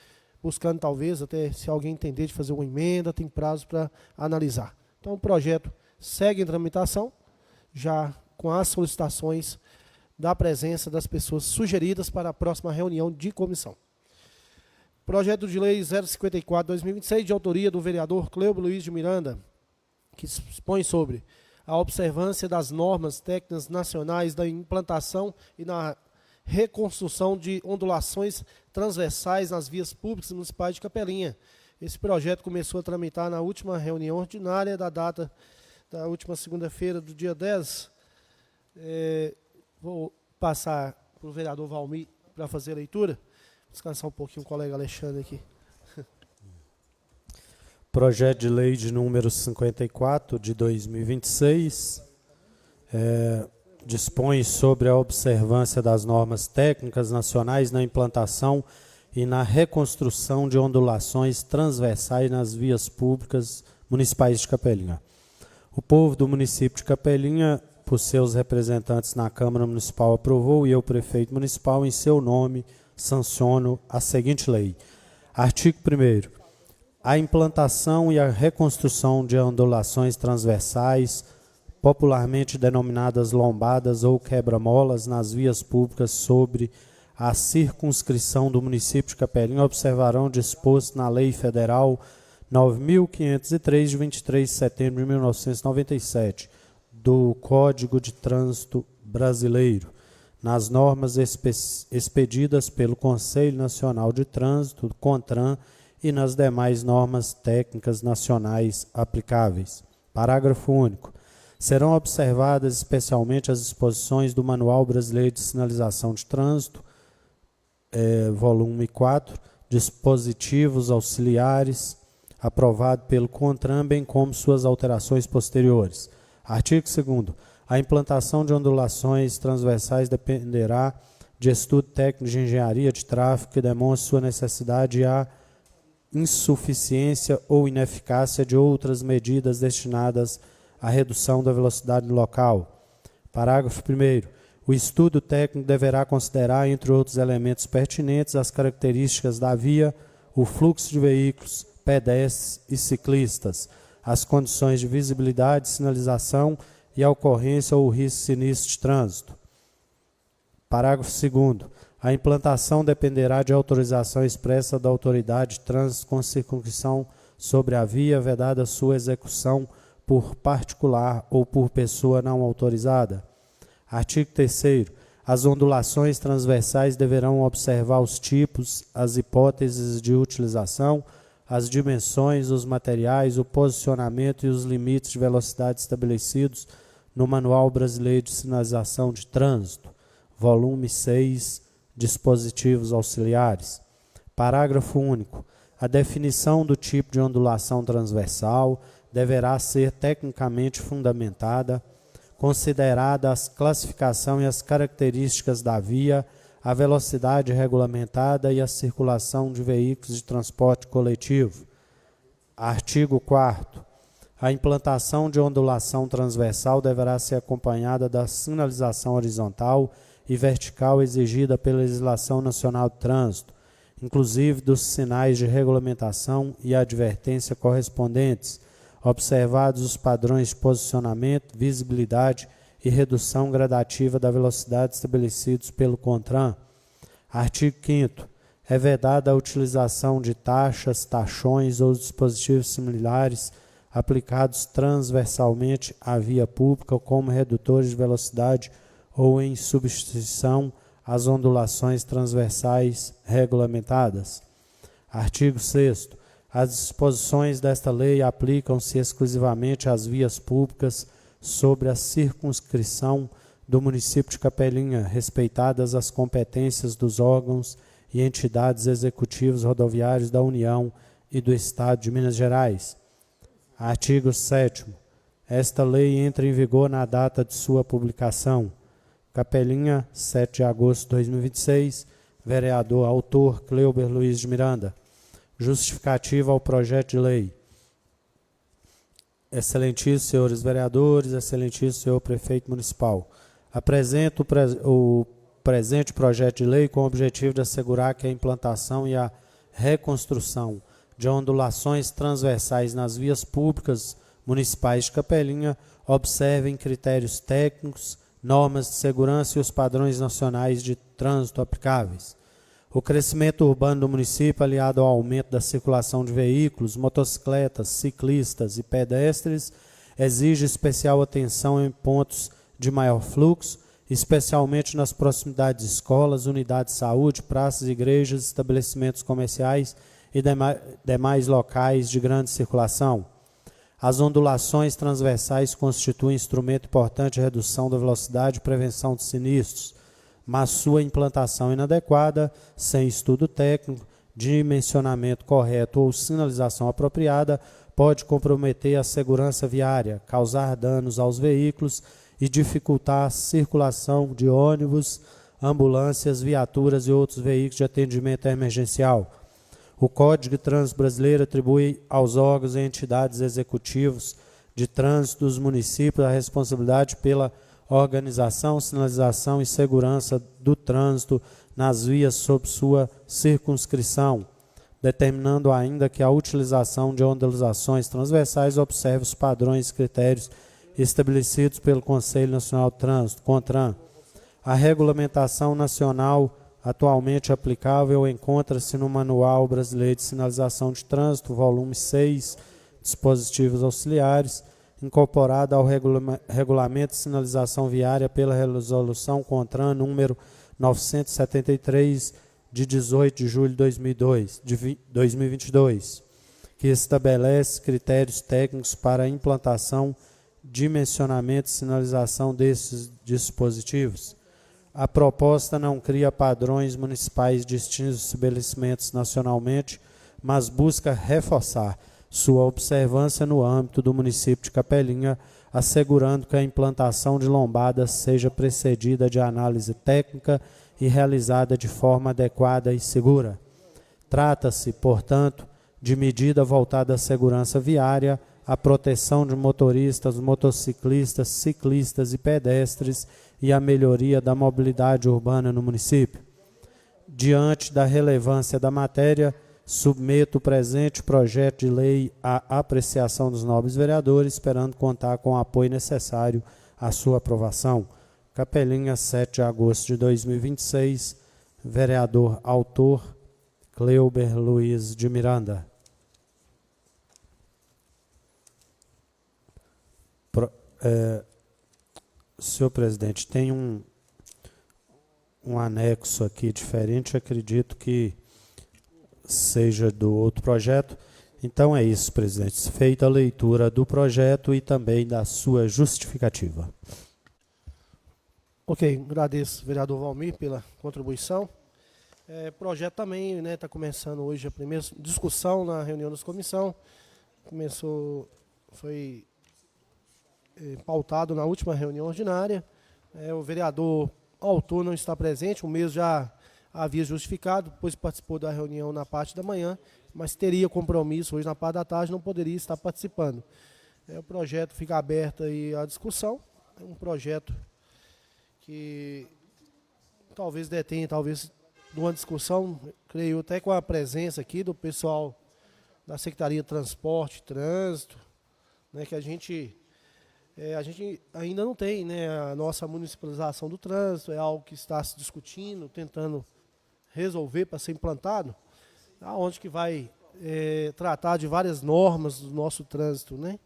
buscando talvez, até se alguém entender de fazer uma emenda, tem prazo para analisar. Então o projeto segue em tramitação, já com as solicitações da presença das pessoas sugeridas para a próxima reunião de comissão. Projeto de Lei 054/2026, de autoria do vereador Cleobo Luiz de Miranda, que expõe sobre a observância das normas técnicas nacionais da implantação e na reconstrução de ondulações transversais nas vias públicas municipais de Capelinha. Esse projeto começou a tramitar na última reunião ordinária da data da última segunda-feira, do dia 10. Vou passar para o vereador Valmir para fazer a leitura. Descansar um pouquinho o colega Alexandre aqui. Projeto de lei de número 54 de 2026 dispõe sobre a observância das normas técnicas nacionais na implantação e na reconstrução de ondulações transversais nas vias públicas municipais de Capelinha. O povo do município de Capelinha, por seus representantes na Câmara Municipal, aprovou, e eu, prefeito municipal, em seu nome, sanciono a seguinte lei. Artigo 1º. A implantação e a reconstrução de ondulações transversais, popularmente denominadas lombadas ou quebra-molas, nas vias públicas sobre a circunscrição do município de Capelinha, observarão disposto na Lei Federal 9.503, de 23 de setembro de 1997, do Código de Trânsito Brasileiro, nas normas expedidas pelo Conselho Nacional de Trânsito, CONTRAN, e nas demais normas técnicas nacionais aplicáveis. Parágrafo único. Serão observadas especialmente as disposições do Manual Brasileiro de Sinalização de Trânsito, volume 4, dispositivos auxiliares, aprovado pelo CONTRAN, bem como suas alterações posteriores. Artigo 2º. A implantação de ondulações transversais dependerá de estudo técnico de engenharia de tráfego que demonstre sua necessidade e a insuficiência ou ineficácia de outras medidas destinadas à redução da velocidade no local. Parágrafo 1º. O estudo técnico deverá considerar, entre outros elementos pertinentes, as características da via, o fluxo de veículos, pedestres e ciclistas, as condições de visibilidade, sinalização e a ocorrência ou risco sinistro de trânsito. Parágrafo 2º. A implantação dependerá de autorização expressa da autoridade de trânsito com circunscrição sobre a via, vedada sua execução por particular ou por pessoa não autorizada. Artigo 3º. As ondulações transversais deverão observar os tipos, as hipóteses de utilização, as dimensões, os materiais, o posicionamento e os limites de velocidade estabelecidos no Manual Brasileiro de Sinalização de Trânsito, volume 6, dispositivos auxiliares. Parágrafo único. A definição do tipo de ondulação transversal deverá ser tecnicamente fundamentada, considerada a classificação e as características da via, a velocidade regulamentada e a circulação de veículos de transporte coletivo. Artigo 4º. A implantação de ondulação transversal deverá ser acompanhada da sinalização horizontal e vertical exigida pela legislação nacional de trânsito, inclusive dos sinais de regulamentação e advertência correspondentes, observados os padrões de posicionamento, visibilidade e redução gradativa da velocidade estabelecidos pelo CONTRAN. Artigo 5º. É vedada a utilização de taxas, taxões ou dispositivos similares aplicados transversalmente à via pública como redutores de velocidade ou em substituição às ondulações transversais regulamentadas. Artigo 6º. As disposições desta lei aplicam-se exclusivamente às vias públicas sobre a circunscrição do município de Capelinha, respeitadas as competências dos órgãos e entidades executivos rodoviários da União e do Estado de Minas Gerais. Artigo 7º. Esta lei entra em vigor na data de sua publicação. Capelinha, 7 de agosto de 2026. Vereador autor Cleuber Luiz de Miranda. Justificativa ao projeto de lei. Excelentíssimos senhores vereadores, excelentíssimo senhor prefeito municipal. Apresento o presente projeto de lei com o objetivo de assegurar que a implantação e a reconstrução de ondulações transversais nas vias públicas municipais de Capelinha observem critérios técnicos, normas de segurança e os padrões nacionais de trânsito aplicáveis. O crescimento urbano do município, aliado ao aumento da circulação de veículos, motocicletas, ciclistas e pedestres, exige especial atenção em pontos de maior fluxo, especialmente nas proximidades de escolas, unidades de saúde, praças, igrejas, estabelecimentos comerciais e demais locais de grande circulação. As ondulações transversais constituem instrumento importante de redução da velocidade e prevenção de sinistros, mas sua implantação inadequada, sem estudo técnico, dimensionamento correto ou sinalização apropriada, pode comprometer a segurança viária, causar danos aos veículos e dificultar a circulação de ônibus, ambulâncias, viaturas e outros veículos de atendimento emergencial. O Código de Trânsito Brasileiro atribui aos órgãos e entidades executivos de trânsito dos municípios a responsabilidade pela organização, sinalização e segurança do trânsito nas vias sob sua circunscrição, determinando ainda que a utilização de ondulações transversais observe os padrões e critérios estabelecidos pelo Conselho Nacional de Trânsito, CONTRAN. A regulamentação nacional atualmente aplicável encontra-se no Manual Brasileiro de Sinalização de Trânsito, volume 6, dispositivos auxiliares, incorporada ao Regulamento de Sinalização Viária pela Resolução CONTRAN número 973, de 18 de julho de 2022, que estabelece critérios técnicos para a implantação, dimensionamento e sinalização desses dispositivos. A proposta não cria padrões municipais distintos dos estabelecimentos nacionalmente, mas busca reforçar sua observância no âmbito do município de Capelinha, assegurando que a implantação de lombadas seja precedida de análise técnica e realizada de forma adequada e segura. Trata-se, portanto, de medida voltada à segurança viária, à proteção de motoristas, motociclistas, ciclistas e pedestres e a melhoria da mobilidade urbana no município. Diante da relevância da matéria, submeto o presente projeto de lei à apreciação dos nobres vereadores, esperando contar com o apoio necessário à sua aprovação. Capelinha, 7 de agosto de 2026, vereador autor Cleuber Luiz de Miranda. Senhor presidente, tem um anexo aqui diferente, acredito que seja do outro projeto. Então é isso, presidente. Feita a leitura do projeto e também da sua justificativa. Ok, agradeço, vereador Valmir, pela contribuição. Projeto também, né, está começando hoje a primeira discussão na reunião da comissão. Foi pautado na última reunião ordinária. O vereador autor não está presente, o mesmo já havia justificado, depois participou da reunião na parte da manhã, mas teria compromisso hoje na parte da tarde, não poderia estar participando. O projeto fica aberto aí à discussão, é um projeto que talvez detenha, talvez, de uma discussão, creio até com a presença aqui do pessoal da Secretaria de Transporte e Trânsito, né, que a gente ainda não tem, né, a nossa municipalização do trânsito, é algo que está se discutindo, tentando resolver para ser implantado, aonde que vai tratar de várias normas do nosso trânsito, né,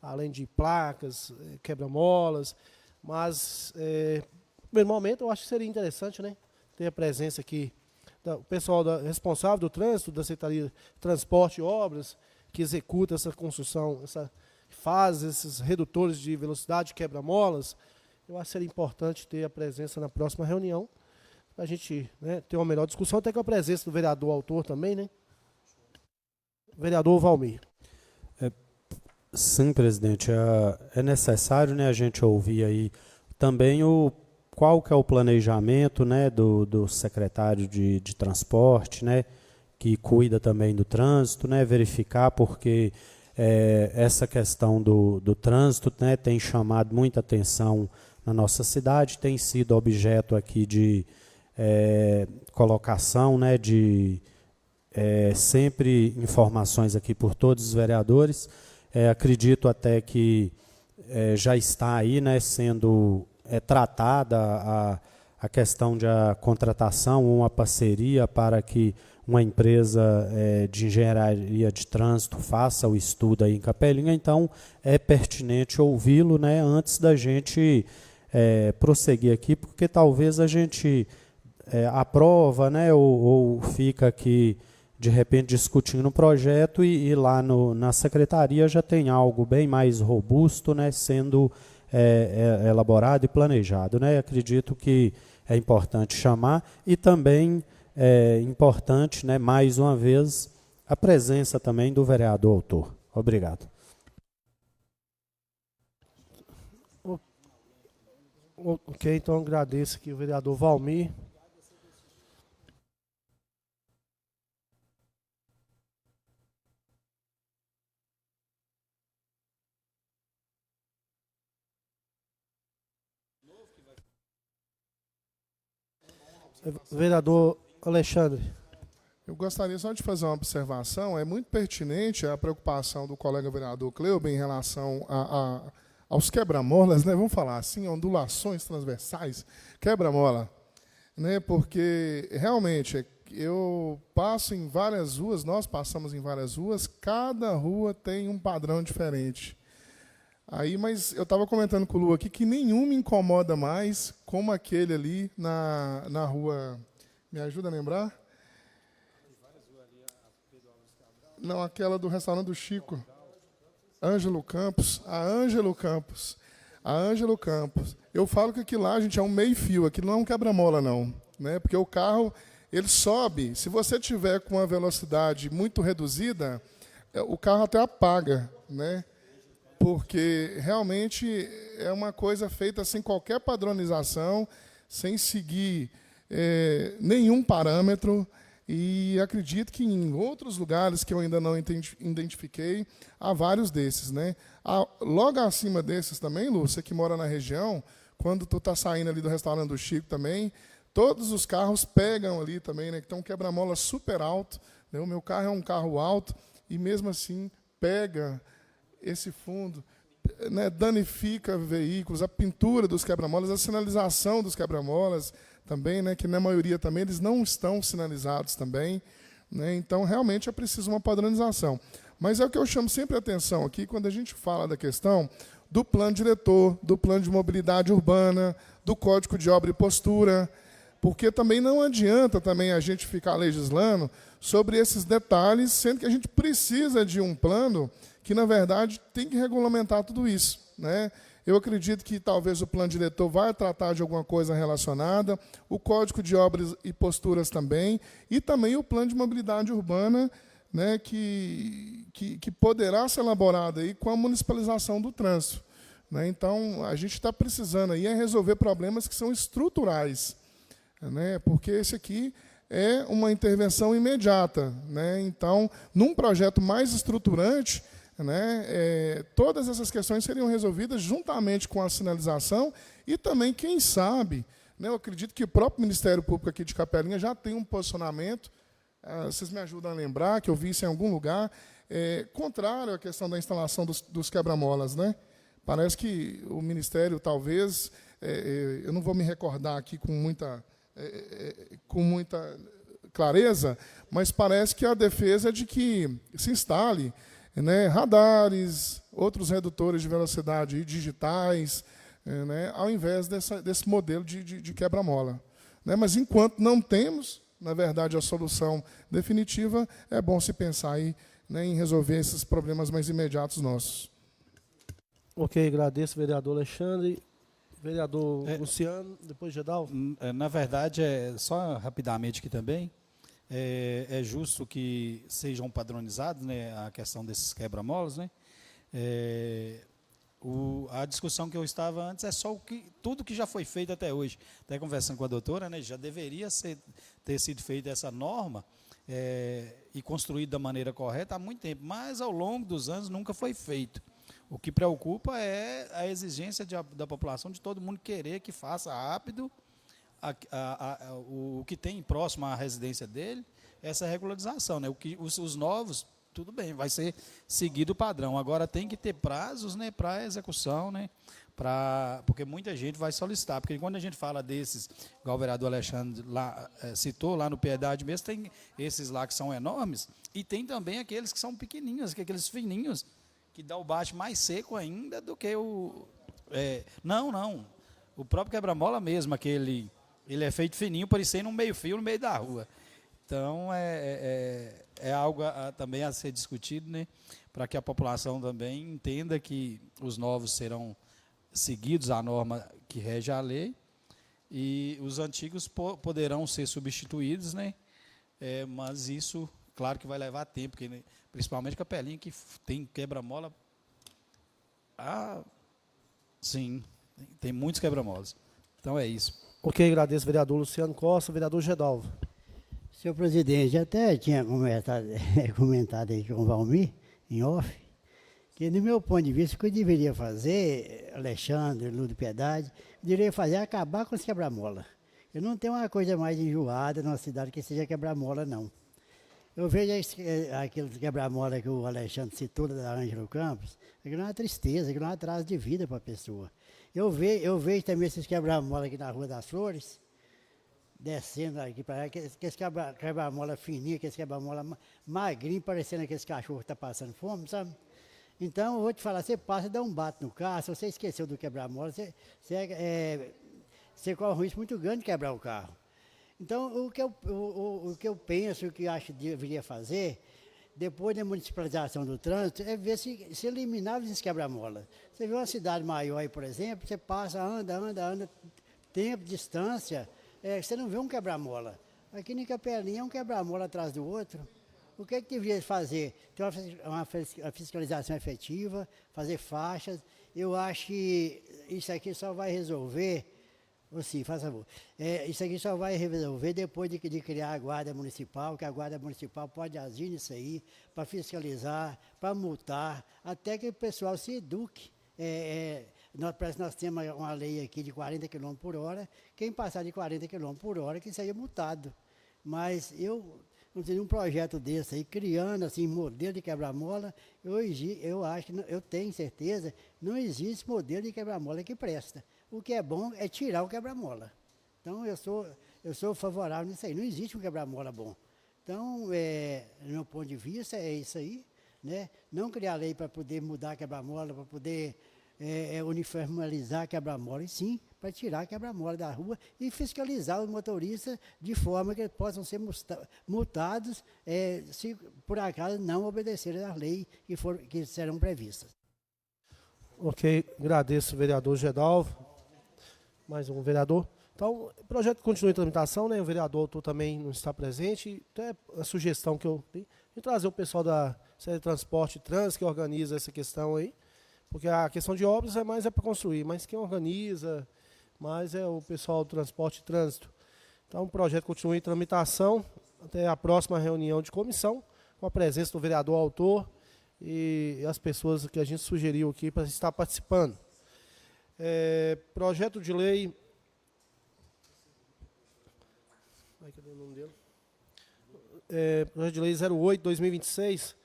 além de placas, quebra-molas, mas, no primeiro momento, eu acho que seria interessante, né, ter a presença aqui do pessoal responsável do trânsito, da Secretaria de Transporte e Obras, que executa essa construção, faz esses redutores de velocidade, quebra-molas. Eu acho que seria importante ter a presença na próxima reunião, para a gente, né, ter uma melhor discussão, até com a presença do vereador autor também, né? Vereador Valmir. Sim, presidente, é necessário, né, a gente ouvir aí também qual que é o planejamento, né, do secretário de transporte, né, que cuida também do trânsito, né, verificar, porque essa questão do trânsito, né, tem chamado muita atenção na nossa cidade, tem sido objeto aqui de colocação, né, de sempre informações aqui por todos os vereadores. Acredito até que já está aí, né, sendo tratada a questão de a contratação, uma parceria para que uma empresa de engenharia de trânsito faça o estudo aí em Capelinha. Então, é pertinente ouvi-lo, né, antes da gente prosseguir aqui, porque talvez a gente aprova, né, ou fica aqui de repente discutindo o projeto e lá na secretaria já tem algo bem mais robusto, né, sendo elaborado e planejado, né? Acredito que é importante chamar e também é importante, né, mais uma vez, a presença também do vereador autor. Obrigado. Ok, então agradeço aqui o vereador Valmir. Vereador Alexandre. Eu gostaria só de fazer uma observação. É muito pertinente a preocupação do colega vereador Cleuber em relação aos quebra-molas, né? Vamos falar assim, ondulações transversais, quebra-mola, né? Porque realmente eu passo em várias ruas, nós passamos em várias ruas, cada rua tem um padrão diferente. Aí, mas eu estava comentando com o Lu aqui que nenhum me incomoda mais, como aquele ali na rua. Me ajuda a lembrar? Não, aquela do restaurante do Chico. Ângelo Campos. A Ângelo Campos. A Ângelo Campos. Eu falo que aquilo lá, gente, é um meio-fio. Aquilo não é um quebra-mola, não. Né? Porque o carro, ele sobe. Se você tiver com uma velocidade muito reduzida, o carro até apaga, né? Porque realmente é uma coisa feita sem qualquer padronização, sem seguir nenhum parâmetro, e acredito que em outros lugares que eu ainda não identifiquei, há vários desses, né? Logo acima desses também, Lu, você que mora na região, quando tu está saindo ali do restaurante do Chico também, todos os carros pegam ali também, né? Então, um quebra-mola super alto, né? O meu carro é um carro alto, e mesmo assim pega esse fundo, né? Danifica veículos, a pintura dos quebra-molas, a sinalização dos quebra-molas também, né? Que na maioria também eles não estão sinalizados também, né? Então, realmente é preciso uma padronização. Mas é o que eu chamo sempre a atenção aqui, quando a gente fala da questão do plano diretor, do plano de mobilidade urbana, do código de obra e postura, porque também não adianta também a gente ficar legislando sobre esses detalhes, sendo que a gente precisa de um plano que, na verdade, tem que regulamentar tudo isso, né? Eu acredito que talvez o plano diretor vai tratar de alguma coisa relacionada, o código de obras e posturas também, e também o plano de mobilidade urbana, né, que poderá ser elaborado aí com a municipalização do trânsito, né? Então, a gente está precisando aí resolver problemas que são estruturais, né? Porque esse aqui é uma intervenção imediata, né? Então, num projeto mais estruturante, né, todas essas questões seriam resolvidas juntamente com a sinalização e também, quem sabe, né, eu acredito que o próprio Ministério Público aqui de Capelinha já tem um posicionamento, vocês me ajudam a lembrar, que eu vi isso em algum lugar, contrário à questão da instalação dos quebra-molas, né? Parece que o Ministério, talvez, eu não vou me recordar aqui com muita clareza, mas parece que a defesa é de que se instale, né, radares, outros redutores de velocidade digitais, né, ao invés desse modelo de quebra-mola, né? Mas, enquanto não temos, na verdade, a solução definitiva, é bom se pensar aí, né, em resolver esses problemas mais imediatos nossos. Ok, agradeço, vereador Alexandre. Vereador Luciano, depois Gedalvo. Na verdade, só rapidamente aqui também, é justo que sejam padronizados, né, a questão desses quebra-molas, né? A discussão que eu estava antes é só tudo que já foi feito até hoje. Até conversando com a doutora, né, já deveria ter sido feita essa norma e construída da maneira correta há muito tempo, mas ao longo dos anos nunca foi feito. O que preocupa é a exigência da população, de todo mundo querer que faça rápido o que tem próximo à residência dele, essa regularização, né? Os novos, tudo bem, vai ser seguido o padrão. Agora tem que ter prazos, né, para execução, né, porque muita gente vai solicitar. Porque quando a gente fala desses, igual o vereador Alexandre citou, lá no Piedade mesmo, tem esses lá que são enormes, e tem também aqueles que são pequenininhos, aqueles fininhos, que dá o baixo mais seco ainda do que o... Não. O próprio quebra-mola mesmo, ele é feito fininho, parecendo um meio-fio no meio da rua. Então, é algo também a ser discutido, né, para que a população também entenda que os novos serão seguidos a norma que rege a lei e os antigos poderão ser substituídos, né, mas isso, claro que vai levar tempo, porque, né, principalmente Capelinha, que tem quebra-mola. Sim, tem muitos quebra-molas. Então é isso. Ok, agradeço, vereador Luciano Costa. Vereador Gedalvo. Senhor presidente, até tinha comentado aí com o Valmir, em off, que, no meu ponto de vista, o que eu deveria fazer, Alexandre, Lúcio Piedade, deveria fazer é acabar com os quebra-mola. Eu não tenho uma coisa mais enjoada numa cidade que seja quebra-mola, não. Eu vejo aqueles quebra-mola que o Alexandre citou, da Ângelo Campos, aquilo é uma tristeza, aquilo é um atraso de vida para a pessoa. Eu vejo também esses quebra-mola aqui na Rua das Flores, descendo aqui para lá, aqueles quebra-mola fininho, aqueles quebra-mola magrinho, parecendo aqueles cachorros que estão passando fome, sabe? Então, eu vou te falar, você passa e dá um bate no carro, se você esqueceu do quebra-mola, você corre um risco muito grande de quebrar o carro. Então, o que eu penso, o que eu acho que deveria fazer, depois da municipalização do trânsito, é ver se eliminava esses quebra-mola. Você vê uma cidade maior aí, por exemplo, você passa, anda, tempo, distância, você não vê um quebra-mola. Aqui em Capelinha é um quebra-mola atrás do outro. O que deveria fazer? Ter uma fiscalização efetiva, fazer faixas. Eu acho que isso aqui só vai resolver... Sim, faz favor. Isso aqui só vai resolver depois de criar a Guarda Municipal, que a Guarda Municipal pode agir nisso aí, para fiscalizar, para multar, até que o pessoal se eduque Parece que nós temos uma lei aqui de 40 km por hora. Quem passar de 40 km por hora que seja multado. Mas eu não teria um projeto desse aí, criando assim, modelo de quebra-mola. Eu acho que, eu tenho certeza, não existe modelo de quebra-mola que presta. O que é bom é tirar o quebra-mola. Então, eu sou favorável nisso aí. Não existe um quebra-mola bom. Então, no meu ponto de vista, é isso aí. Né? Não criar lei para poder mudar a quebra-mola, para poder uniformizar a quebra-mola, e sim para tirar a quebra-mola da rua e fiscalizar os motoristas de forma que eles possam ser multados se por acaso não obedecerem às leis que serão previstas. Ok, agradeço, vereador Gedalvo. Mais um vereador. Então, o projeto continua em tramitação, né? O vereador autor também não está presente. Até a sugestão que eu tenho de trazer o pessoal da Série de Transporte e Trânsito que organiza essa questão aí, porque a questão de obras é mais para construir, mas quem organiza mais é o pessoal do Transporte e Trânsito. Então, o projeto continua em tramitação até a próxima reunião de comissão, com a presença do vereador autor e as pessoas que a gente sugeriu aqui para estar participando. Projeto de lei... Cadê o nome dele? Projeto de lei 08/2026,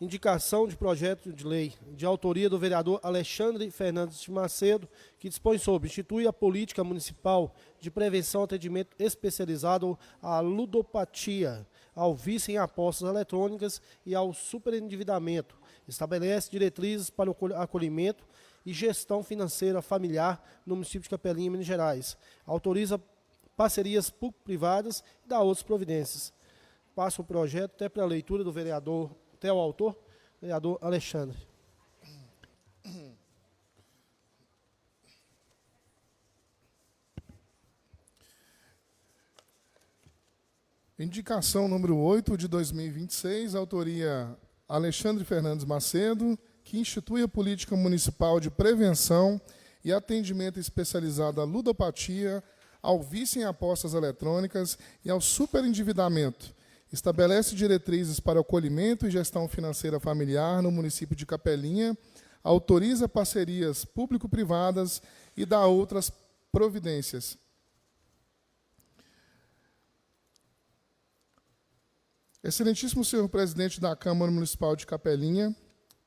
indicação de projeto de lei de autoria do vereador Alexandre Fernandes de Macedo, que dispõe sobre institui a política municipal de prevenção e atendimento especializado à ludopatia, ao vício em apostas eletrônicas e ao superendividamento. Estabelece diretrizes para o acolhimento e gestão financeira familiar no município de Capelinha, Minas Gerais. Autoriza parcerias público-privadas e dá outras providências. Passo o projeto até para a leitura do vereador, até o autor, vereador Alexandre. Indicação número 8 de 2026, autoria Alexandre Fernandes Macedo, que institui a política municipal de prevenção e atendimento especializado à ludopatia, ao vício em apostas eletrônicas e ao superendividamento. Estabelece diretrizes para o acolhimento e gestão financeira familiar no município de Capelinha, autoriza parcerias público-privadas e dá outras providências. Excelentíssimo senhor presidente da Câmara Municipal de Capelinha,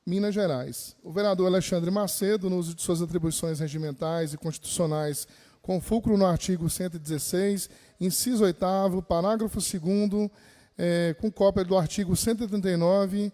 Minas Gerais. O vereador Alexandre Macedo, no uso de suas atribuições regimentais e constitucionais, com fulcro no artigo 116, inciso 8º, parágrafo 2º, com cópia do artigo 139,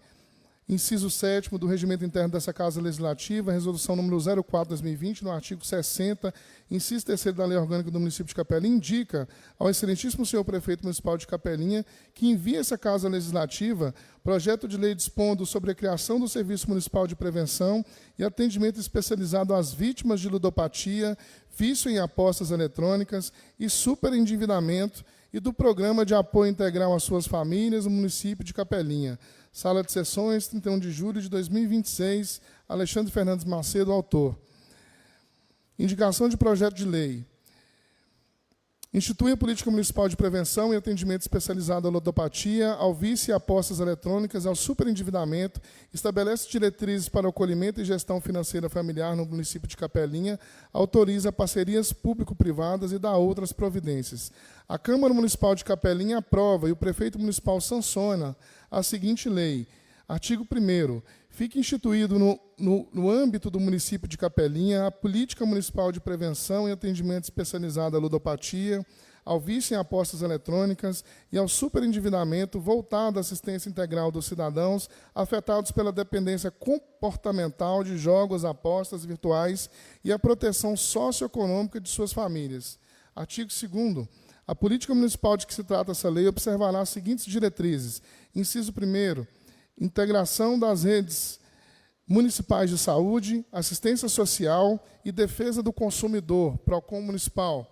inciso 7º do Regimento Interno dessa Casa Legislativa, resolução número 04/2020, no artigo 60, inciso 3º da Lei Orgânica do Município de Capelinha, indica ao excelentíssimo senhor prefeito municipal de Capelinha que envia essa Casa Legislativa projeto de lei dispondo sobre a criação do Serviço Municipal de Prevenção e Atendimento Especializado às Vítimas de Ludopatia, Vício em Apostas Eletrônicas e Superendividamento e do Programa de Apoio Integral às Suas Famílias no município de Capelinha. Sala de Sessões, 31 de julho de 2026, Alexandre Fernandes Macedo, autor. Indicação de projeto de lei. Institui a política municipal de prevenção e atendimento especializado à ludopatia, ao vício e apostas eletrônicas, ao superendividamento, estabelece diretrizes para o acolhimento e gestão financeira familiar no município de Capelinha, autoriza parcerias público-privadas e dá outras providências. A Câmara Municipal de Capelinha aprova e o prefeito municipal sanciona a seguinte lei. Artigo 1º. Fica instituído no âmbito do município de Capelinha a política municipal de prevenção e atendimento especializado à ludopatia, ao vício em apostas eletrônicas e ao superendividamento voltado à assistência integral dos cidadãos afetados pela dependência comportamental de jogos, apostas virtuais e a proteção socioeconômica de suas famílias. Artigo 2º. A política municipal de que se trata essa lei observará as seguintes diretrizes. Inciso 1º. Integração das redes municipais de saúde, assistência social e defesa do consumidor, PROCON municipal.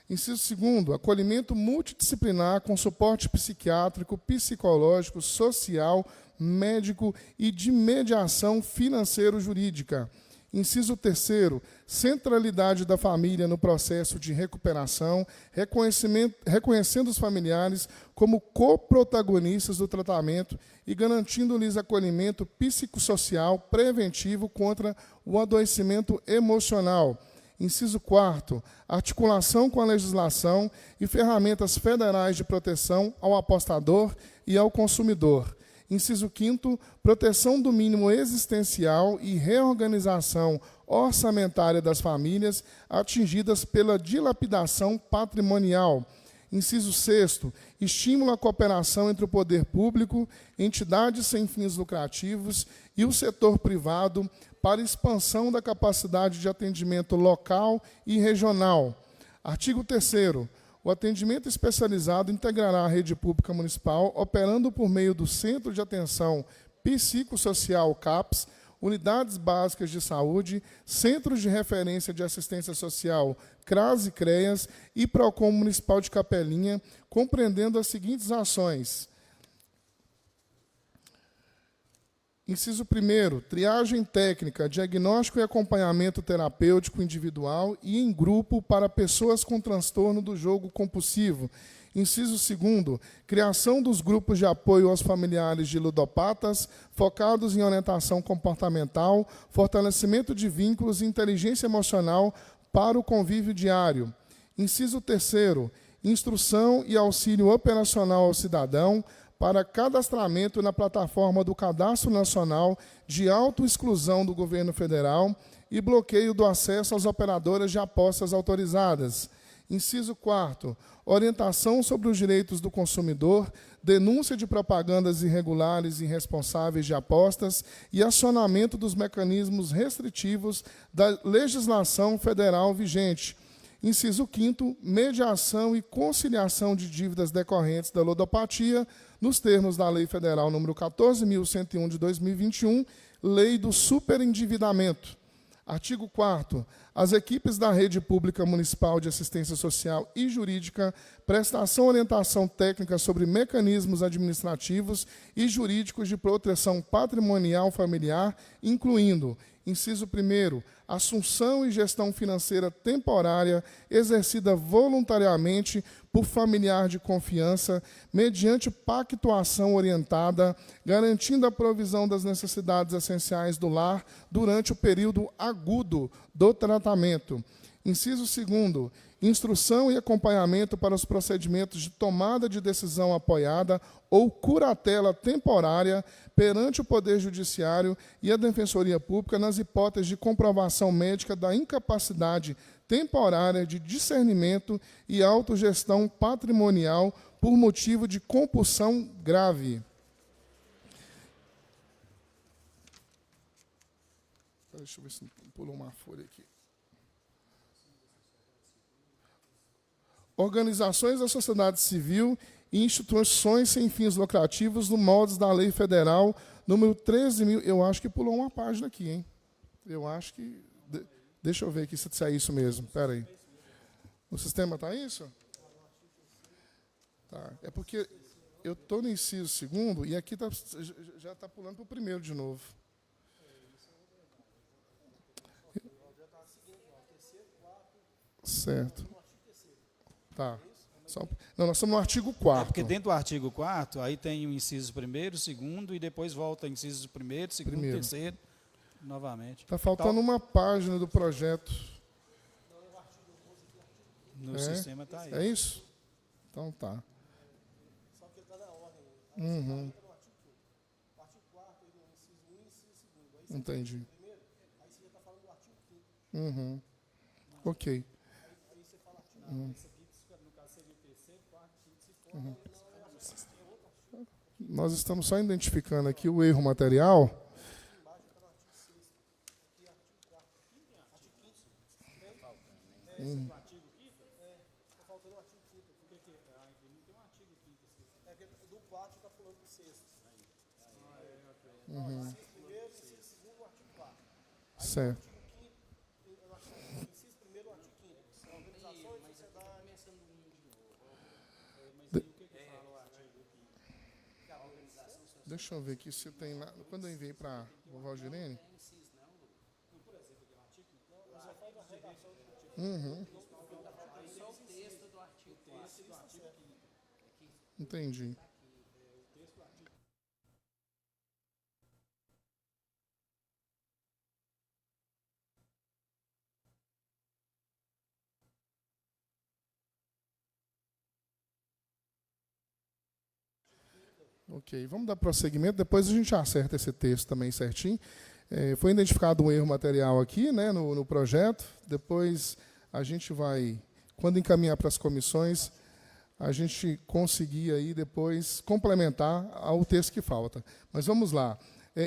Inciso 2º, acolhimento multidisciplinar com suporte psiquiátrico, psicológico, social, médico e de mediação financeiro-jurídica. Inciso 3º, centralidade da família no processo de recuperação, reconhecendo os familiares como coprotagonistas do tratamento e garantindo-lhes acolhimento psicossocial preventivo contra o adoecimento emocional. Inciso 4º, articulação com a legislação e ferramentas federais de proteção ao apostador e ao consumidor. Inciso 5º, proteção do mínimo existencial e reorganização orçamentária das famílias atingidas pela dilapidação patrimonial. Inciso 6º, estímulo à cooperação entre o poder público, entidades sem fins lucrativos e o setor privado para expansão da capacidade de atendimento local e regional. Artigo 3º, o atendimento especializado integrará a rede pública municipal, operando por meio do Centro de Atenção Psicossocial CAPS, unidades básicas de saúde, centros de referência de assistência social CRAS e CREAS e PROCON Municipal de Capelinha, compreendendo as seguintes ações. Inciso 1º, triagem técnica, diagnóstico e acompanhamento terapêutico individual e em grupo para pessoas com transtorno do jogo compulsivo. Inciso 2º, criação dos grupos de apoio aos familiares de ludopatas, focados em orientação comportamental, fortalecimento de vínculos e inteligência emocional para o convívio diário. Inciso 3º, instrução e auxílio operacional ao cidadão, para cadastramento na plataforma do Cadastro Nacional de Autoexclusão do Governo Federal e bloqueio do acesso às operadoras de apostas autorizadas. Inciso 4º, orientação sobre os direitos do consumidor, denúncia de propagandas irregulares e irresponsáveis de apostas e acionamento dos mecanismos restritivos da legislação federal vigente. Inciso 5º, mediação e conciliação de dívidas decorrentes da ludopatia, nos termos da Lei Federal nº 14.101 de 2021, Lei do Superendividamento. Artigo 4º. As equipes da Rede Pública Municipal de Assistência Social e Jurídica, prestação e orientação técnica sobre mecanismos administrativos e jurídicos de proteção patrimonial familiar, incluindo, inciso 1º, assunção e gestão financeira temporária exercida voluntariamente por familiar de confiança, mediante pactuação orientada, garantindo a provisão das necessidades essenciais do lar durante o período agudo do tratamento. Inciso 2º, instrução e acompanhamento para os procedimentos de tomada de decisão apoiada ou curatela temporária perante o Poder Judiciário e a Defensoria Pública nas hipóteses de comprovação médica da incapacidade temporária de discernimento e autogestão patrimonial por motivo de compulsão grave. Deixa eu ver se pulou uma folha aqui. Organizações da sociedade civil e instituições sem fins lucrativos no moldes da Lei Federal número 13.000. Eu acho que pulou uma página aqui, hein? Eu acho que... Deixa eu ver aqui se é isso mesmo. Espera aí. No sistema está isso? Tá. É porque eu estou no inciso 2º e aqui já está pulando para o 1º de novo. Certo. Tá. Não, nós estamos no artigo 4º. Porque dentro do artigo 4º, aí tem o inciso 1º, 2º, e depois volta inciso 1º, 2º, 3º, novamente. Está faltando uma página do projeto. No sistema está aí. É isso? Então tá. Só que está na ordem. Uhum. O artigo 4º, inciso 1 e inciso 2º. Aí você Entendi. primeiro, aí você já está falando do artigo 5º. Uhum. Ok. Aí você fala artigo 5º. No caso seria o 3º, 4º, 5º, se for, Nós estamos só identificando aqui o erro material. Do 4 está pulando para o 6º. Uhum. Primeiro, inciso 2º, o artigo 4. Certo. Inciso 1º, o artigo 5º. Organizações, sociedade... Deixa eu ver aqui se tem lá. Quando eu enviei para o Valdirene. Entendi. Ok, vamos dar prosseguimento, depois a gente acerta esse texto também certinho. Foi identificado um erro material aqui, né, no projeto, depois a gente vai, quando encaminhar para as comissões, a gente conseguir aí depois complementar ao texto que falta. Mas vamos lá.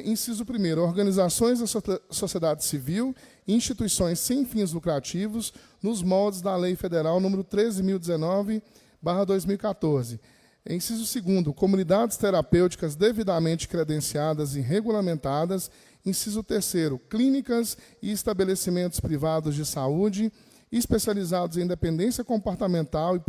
Inciso 1º, organizações da sociedade civil e instituições sem fins lucrativos, nos moldes da Lei Federal número 13.019/2014. Inciso 2º, comunidades terapêuticas devidamente credenciadas e regulamentadas. Inciso 3º, clínicas e estabelecimentos privados de saúde especializados em dependência comportamental e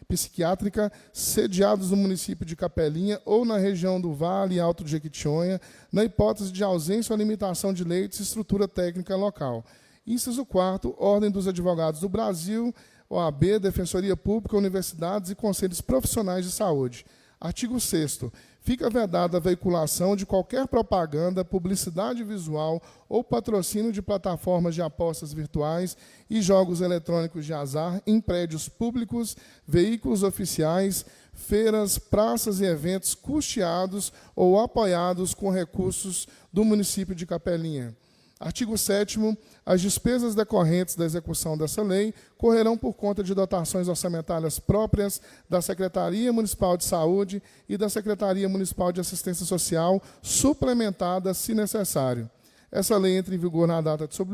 psiquiátrica, sediados no município de Capelinha ou na região do Vale e Alto de Jequitinhonha, na hipótese de ausência ou limitação de leitos e estrutura técnica local. Inciso 4º, Ordem dos Advogados do Brasil, OAB, Defensoria Pública, universidades e conselhos profissionais de saúde. Artigo 6º. Fica vedada a veiculação de qualquer propaganda, publicidade visual ou patrocínio de plataformas de apostas virtuais e jogos eletrônicos de azar em prédios públicos, veículos oficiais, feiras, praças e eventos custeados ou apoiados com recursos do município de Capelinha. Artigo 7º. As despesas decorrentes da execução dessa lei correrão por conta de dotações orçamentárias próprias da Secretaria Municipal de Saúde e da Secretaria Municipal de Assistência Social, suplementadas, se necessário. Essa lei entra em vigor na data de sua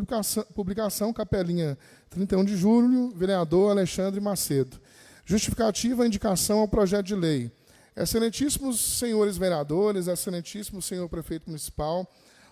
publicação, Capelinha, 31 de julho, vereador Alexandre Macedo. Justificativa a indicação ao projeto de lei. Excelentíssimos senhores vereadores, excelentíssimo senhor prefeito municipal,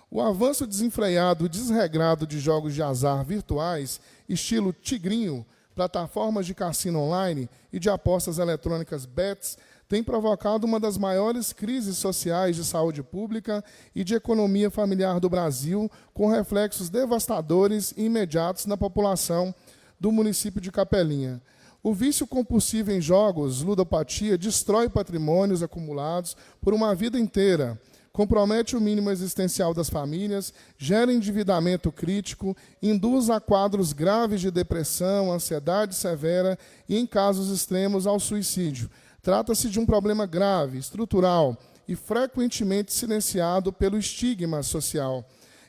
o avanço desenfreado e desregrado de jogos de azar virtuais, estilo Tigrinho, plataformas de cassino online e de apostas eletrônicas bets, tem provocado uma das maiores crises sociais de saúde pública e de economia familiar do Brasil, com reflexos devastadores e imediatos na população do município de Capelinha. O vício compulsivo em jogos, ludopatia, destrói patrimônios acumulados por uma vida inteira, compromete o mínimo existencial das famílias, gera endividamento crítico, induz a quadros graves de depressão, ansiedade severa e, em casos extremos, ao suicídio. Trata-se de um problema grave, estrutural e frequentemente silenciado pelo estigma social.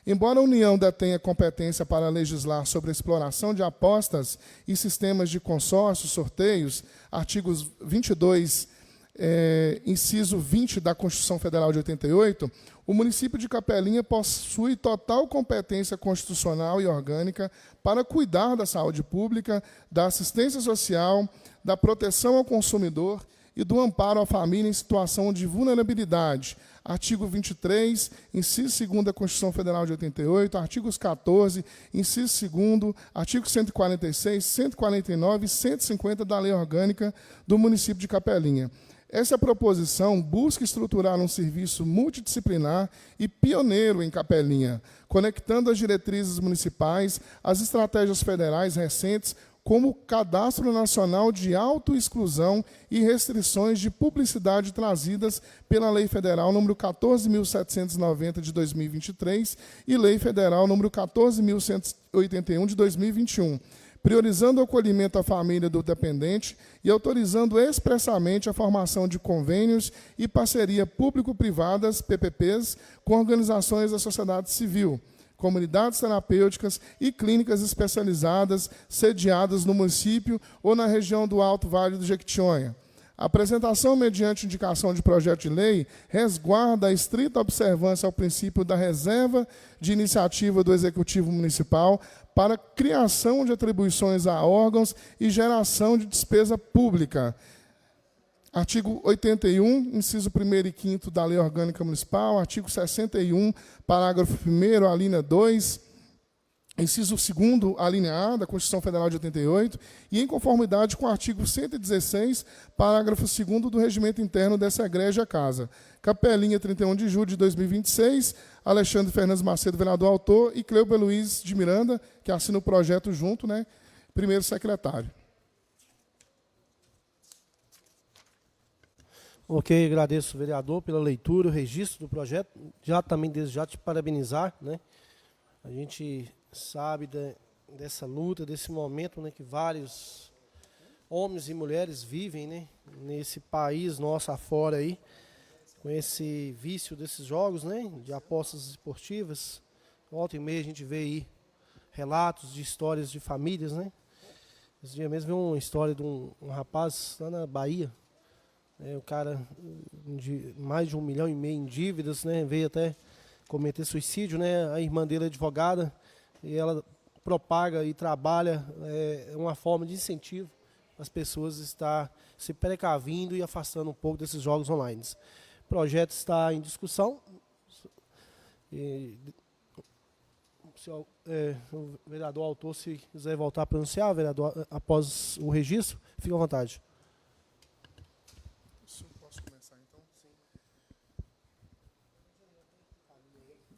Embora a União detenha competência para legislar sobre a exploração de apostas e sistemas de consórcios, sorteios, artigos 22, inciso 20 da Constituição Federal de 88, o município de Capelinha possui total competência constitucional e orgânica para cuidar da saúde pública, da assistência social, da proteção ao consumidor e do amparo à família em situação de vulnerabilidade. Artigo 23, inciso 2º da Constituição Federal de 88, artigos 14, inciso 2º, artigo 146, 149 e 150 da Lei Orgânica do município de Capelinha. Essa proposição busca estruturar um serviço multidisciplinar e pioneiro em Capelinha, conectando as diretrizes municipais às estratégias federais recentes, como o Cadastro Nacional de Autoexclusão e restrições de publicidade trazidas pela Lei Federal nº 14.790 de 2023 e Lei Federal nº 14.181 de 2021, priorizando o acolhimento à família do dependente e autorizando expressamente a formação de convênios e parceria público-privadas, PPPs, com organizações da sociedade civil, comunidades terapêuticas e clínicas especializadas sediadas no município ou na região do Alto Vale do Jequitinhonha. A apresentação mediante indicação de projeto de lei resguarda a estrita observância ao princípio da reserva de iniciativa do Executivo Municipal para criação de atribuições a órgãos e geração de despesa pública. Artigo 81, inciso 1º e 5º da Lei Orgânica Municipal, artigo 61, parágrafo 1º, a linha 2, inciso 2º, a linha A da Constituição Federal de 88, e em conformidade com o artigo 116, parágrafo 2º do Regimento Interno dessa egrégia Casa. Capelinha, 31 de julho de 2026, Alexandre Fernandes Macedo, vereador autor, e Cleuber Luiz de Miranda, que assina o projeto junto, né, primeiro secretário. Ok, agradeço, vereador, pela leitura, o registro do projeto. Já também, desde já, te parabenizar, né? A gente sabe dessa luta, desse momento, né, que vários homens e mulheres vivem, né, nesse país nosso afora aí, com esse vício desses jogos, né, de apostas esportivas. Volta e meia a gente vê aí relatos de histórias de famílias, né. Esse dia mesmo vi uma história de um rapaz lá na Bahia, o cara de mais de 1,5 milhão em dívidas, né, veio até cometer suicídio, né, a irmã dele é advogada, e ela propaga e trabalha uma forma de incentivo as pessoas estar se precavindo e afastando um pouco desses jogos online. O projeto está em discussão. O vereador autor, se quiser voltar a pronunciar, vereador, após o registro, fique à vontade. Posso começar, então?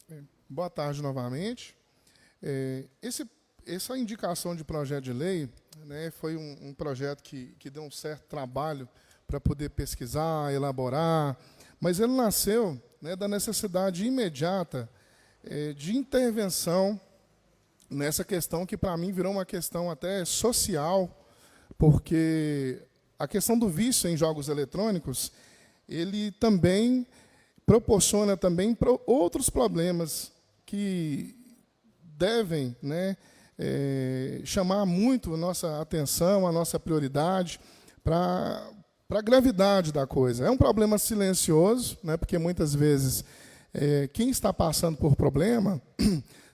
Sim. Boa tarde novamente. Essa indicação de projeto de lei, né, foi um projeto que deu um certo trabalho para poder pesquisar, elaborar, mas ele nasceu, né, da necessidade imediata de intervenção nessa questão que, para mim, virou uma questão até social, porque a questão do vício em jogos eletrônicos, ele também proporciona também outros problemas que devem, né, chamar muito a nossa atenção, a nossa prioridade para a gravidade da coisa. É um problema silencioso, né, porque muitas vezes quem está passando por problema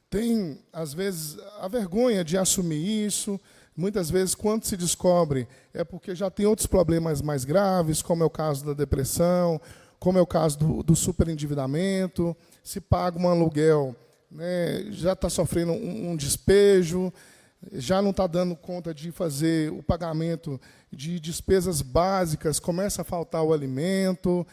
tem, às vezes, a vergonha de assumir isso. Muitas vezes, quando se descobre, é porque já tem outros problemas mais graves, como é o caso da depressão, como é o caso do superendividamento, se paga um aluguel, né, já está sofrendo um despejo, já não está dando conta de fazer o pagamento de despesas básicas, começa a faltar o alimento,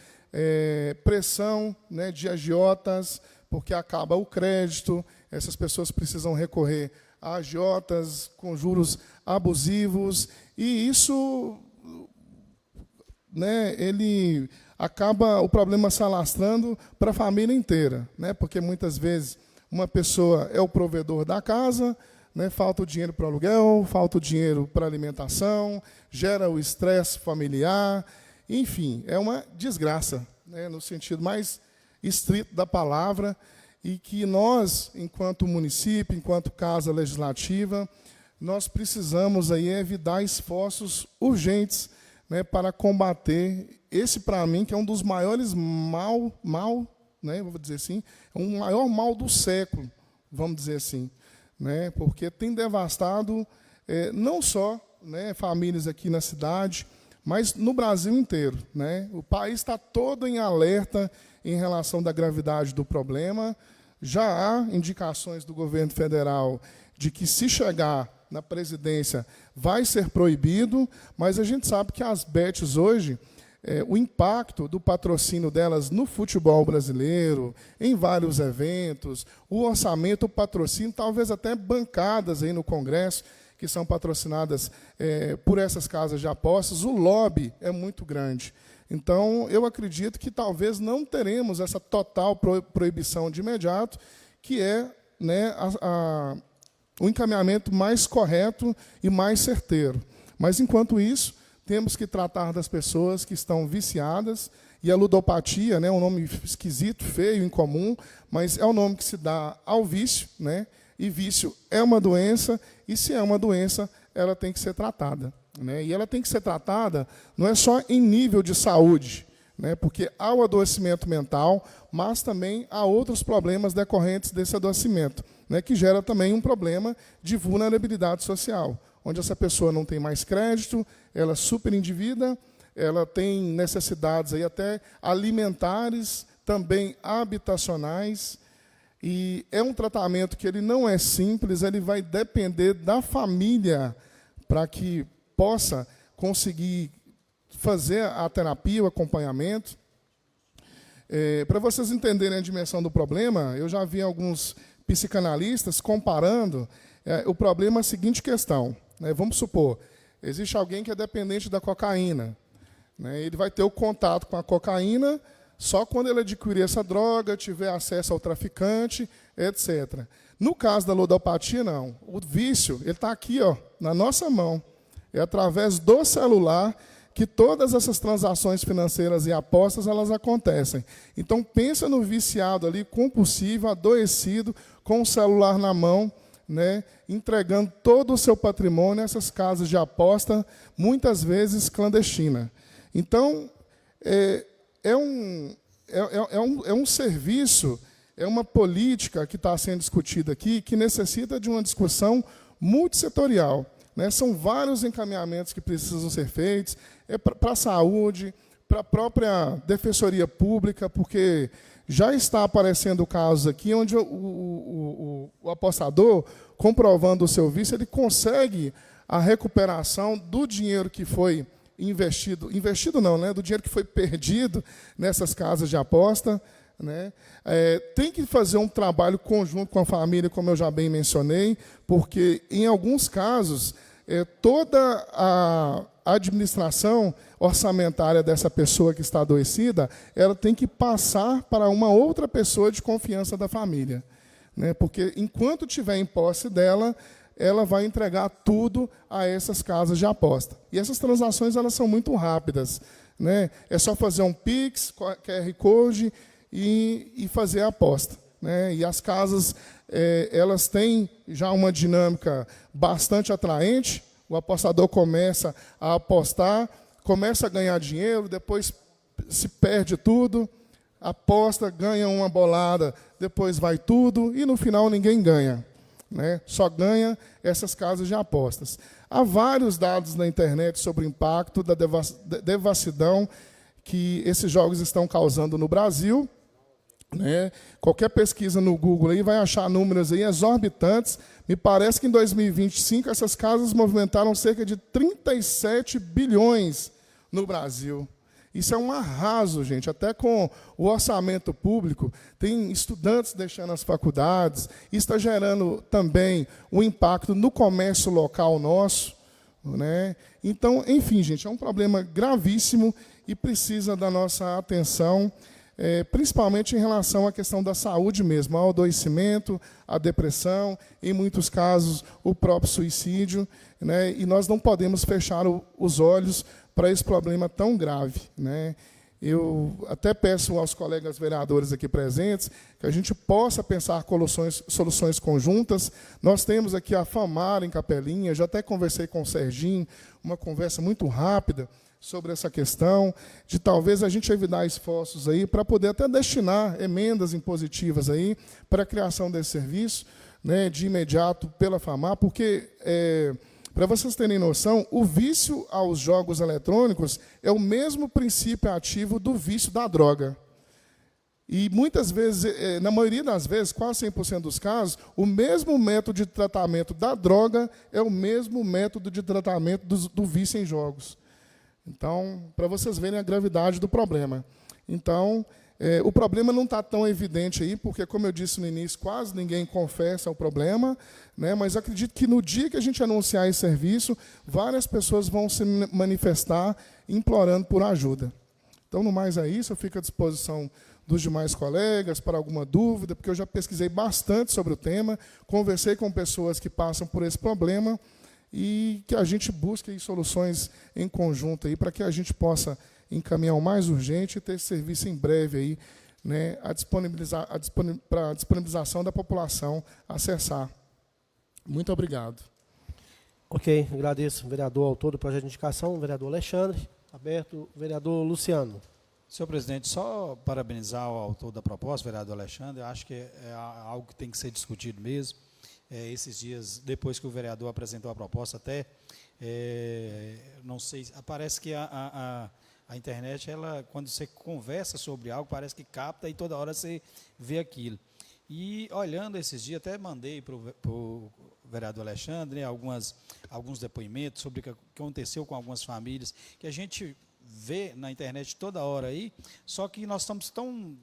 pressão, né, de agiotas, porque acaba o crédito, essas pessoas precisam recorrer a agiotas com juros abusivos, e isso, né, ele acaba o problema se alastrando para a família inteira, né, porque muitas vezes uma pessoa é o provedor da casa, né, falta o dinheiro para o aluguel, falta o dinheiro para a alimentação, gera o estresse familiar, enfim, é uma desgraça, né, no sentido mais estrito da palavra, e que nós, enquanto município, enquanto Casa Legislativa, nós precisamos aí evitar esforços urgentes, né, para combater esse, para mim, que é um dos maiores né, vou dizer assim, é um maior mal do século, vamos dizer assim, né, porque tem devastado não só, né, famílias aqui na cidade, mas no Brasil inteiro, né? O país está todo em alerta em relação da gravidade do problema. Já há indicações do governo federal de que, se chegar na presidência, vai ser proibido, mas a gente sabe que as bets hoje, o impacto do patrocínio delas no futebol brasileiro, em vários eventos, o orçamento, o patrocínio, talvez até bancadas aí no Congresso, que são patrocinadas por essas casas de apostas, o lobby é muito grande. Então, eu acredito que talvez não teremos essa total proibição de imediato, que é, né, o encaminhamento mais correto e mais certeiro. Mas, enquanto isso, temos que tratar das pessoas que estão viciadas, e a ludopatia, né, é um nome esquisito, feio, incomum, mas é o nome que se dá ao vício, né, e vício é uma doença, e se é uma doença, ela tem que ser tratada, né, e ela tem que ser tratada não é só em nível de saúde, né, porque há o adoecimento mental, mas também há outros problemas decorrentes desse adoecimento, né, que gera também um problema de vulnerabilidade social, onde essa pessoa não tem mais crédito, ela superendivida, ela tem necessidades aí até alimentares, também habitacionais, E é um tratamento que ele não é simples, ele vai depender da família para que possa conseguir fazer a terapia, o acompanhamento. Para vocês entenderem a dimensão do problema, eu já vi alguns psicanalistas comparando o problema à seguinte questão. Vamos supor, existe alguém que é dependente da cocaína. Ele vai ter o contato com a cocaína só quando ele adquirir essa droga, tiver acesso ao traficante, etc. No caso da ludopatia, não. O vício está aqui, ó, na nossa mão. É através do celular que todas essas transações financeiras e apostas elas acontecem. Então, pensa no viciado ali, compulsivo, adoecido, com o celular na mão, entregando todo o seu patrimônio a essas casas de aposta, muitas vezes clandestina. Então, é um serviço, é uma política que está sendo discutida aqui, que necessita de uma discussão multissetorial. São vários encaminhamentos que precisam ser feitos, para a saúde, para a própria defensoria pública, porque já está aparecendo casos aqui onde o apostador, comprovando o seu vício, ele consegue a recuperação do dinheiro que foi investido não, do dinheiro que foi perdido nessas casas de aposta. Tem que fazer um trabalho conjunto com a família, como eu já bem mencionei, porque, em alguns casos, toda a administração orçamentária dessa pessoa que está adoecida, ela tem que passar para uma outra pessoa de confiança da família. Porque, enquanto tiver em posse dela, ela vai entregar tudo a essas casas de aposta. E essas transações elas são muito rápidas. É só fazer um Pix, QR Code, e fazer a aposta. E as casas elas têm já uma dinâmica bastante atraente. O apostador começa a apostar, começa a ganhar dinheiro, depois se perde tudo, aposta, ganha uma bolada, depois vai tudo, e no final ninguém ganha. Só ganha essas casas de apostas. Há vários dados na internet sobre o impacto da devassidão que esses jogos estão causando no Brasil. Qualquer pesquisa no Google aí vai achar números aí exorbitantes. Me parece que em 2025 essas casas movimentaram cerca de 37 bilhões no Brasil. Isso é um arraso, gente. Até com o orçamento público, tem estudantes deixando as faculdades, isso está gerando também um impacto no comércio local nosso. Então, enfim, gente, é um problema gravíssimo e precisa da nossa atenção, principalmente em relação à questão da saúde mesmo, ao adoecimento, à depressão, em muitos casos, o próprio suicídio. E nós não podemos fechar os olhos para esse problema tão grave. Eu até peço aos colegas vereadores aqui presentes que a gente possa pensar soluções conjuntas. Nós temos aqui a FAMAR em Capelinha, já até conversei com o Serginho, uma conversa muito rápida sobre essa questão, de talvez a gente evitar esforços aí para poder até destinar emendas impositivas aí para a criação desse serviço, de imediato pela FAMAR, porque, para vocês terem noção, o vício aos jogos eletrônicos é o mesmo princípio ativo do vício da droga. E muitas vezes, na maioria das vezes, quase 100% dos casos, o mesmo método de tratamento da droga é o mesmo método de tratamento do vício em jogos. Então, para vocês verem a gravidade do problema. Então, o problema não está tão evidente aí, porque, como eu disse no início, quase ninguém confessa o problema, mas acredito que no dia que a gente anunciar esse serviço, várias pessoas vão se manifestar implorando por ajuda. Então, no mais é isso, eu fico à disposição dos demais colegas para alguma dúvida, porque eu já pesquisei bastante sobre o tema, conversei com pessoas que passam por esse problema, e que a gente busque soluções em conjunto aí para que a gente possa encaminhar o mais urgente e ter esse serviço em breve aí, para a disponibilização da população acessar. Muito obrigado. Ok, agradeço, vereador, autor do projeto de indicação, vereador Alexandre. Aberto, vereador Luciano. Senhor presidente, só parabenizar o autor da proposta, vereador Alexandre, eu acho que é algo que tem que ser discutido mesmo. Esses dias, depois que o vereador apresentou a proposta, até, não sei, parece que a internet, ela, quando você conversa sobre algo, parece que capta e toda hora você vê aquilo. E olhando esses dias, até mandei para o vereador Alexandre, né, alguns depoimentos sobre o que aconteceu com algumas famílias, que a gente vê na internet toda hora aí, só que nós estamos tão...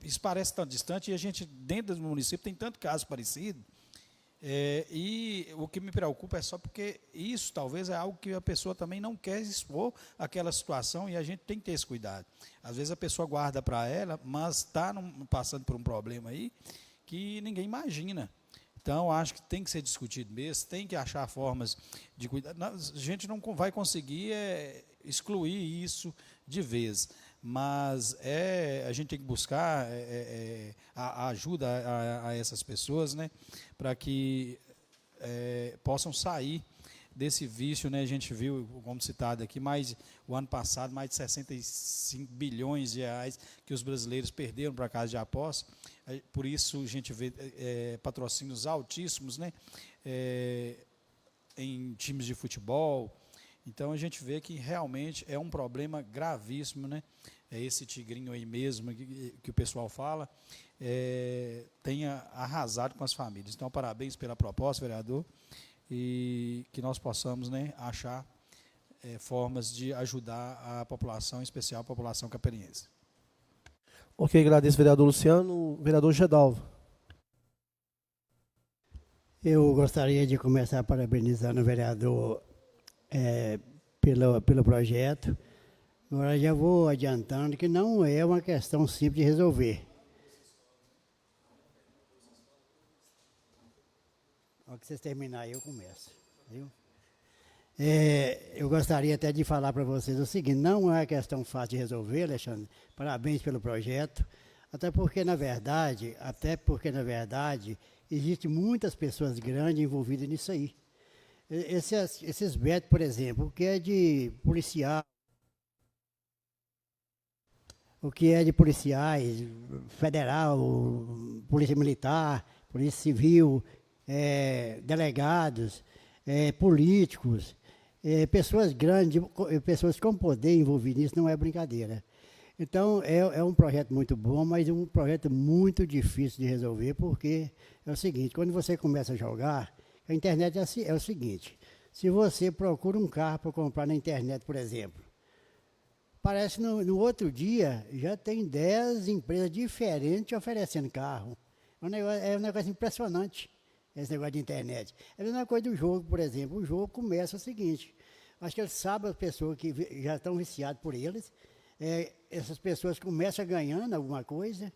isso parece tão distante, e a gente, dentro do município, tem tanto caso parecido, e o que me preocupa é só porque isso talvez é algo que a pessoa também não quer expor aquela situação, e a gente tem que ter esse cuidado. Às vezes a pessoa guarda para ela, mas está passando por um problema aí que ninguém imagina. Então, acho que tem que ser discutido mesmo, tem que achar formas de cuidar. A gente não vai conseguir excluir isso de vez, mas a gente tem que buscar a ajuda a essas pessoas, né, para que possam sair desse vício, né? A gente viu, como citado aqui, o ano passado, mais de 65 bilhões de reais que os brasileiros perderam para a casa de aposta. Por isso, a gente vê patrocínios altíssimos, né, em times de futebol. Então, a gente vê que realmente é um problema gravíssimo, né? É esse tigrinho aí mesmo que o pessoal fala, tenha arrasado com as famílias. Então, parabéns pela proposta, vereador, e que nós possamos, né, achar formas de ajudar a população, em especial a população caperiense. Ok, agradeço, vereador Luciano. Vereador Gedalvo. Eu gostaria de começar parabenizando o vereador pelo projeto. Agora já vou adiantando que não é uma questão simples de resolver. Ao que vocês terminarem, eu começo. Viu? Eu gostaria até de falar para vocês o seguinte: não é uma questão fácil de resolver, Alexandre. Parabéns pelo projeto. Até porque, na verdade, existem muitas pessoas grandes envolvidas nisso aí. Esses médicos, por exemplo, o que é de policial, o que é de policiais, federal, polícia militar, polícia civil, delegados, políticos, pessoas grandes, pessoas com poder envolvidas nisso, não é brincadeira. Então, é um projeto muito bom, mas é um projeto muito difícil de resolver, porque é o seguinte: quando você começa a jogar, a internet é o seguinte: se você procura um carro para comprar na internet, por exemplo, parece no outro dia já tem 10 empresas diferentes oferecendo carro. É um negócio impressionante, esse negócio de internet. É a mesma coisa do jogo, por exemplo. O jogo começa o seguinte: acho que eles sabem as pessoas que já estão viciadas por eles, essas pessoas começam ganhando alguma coisa,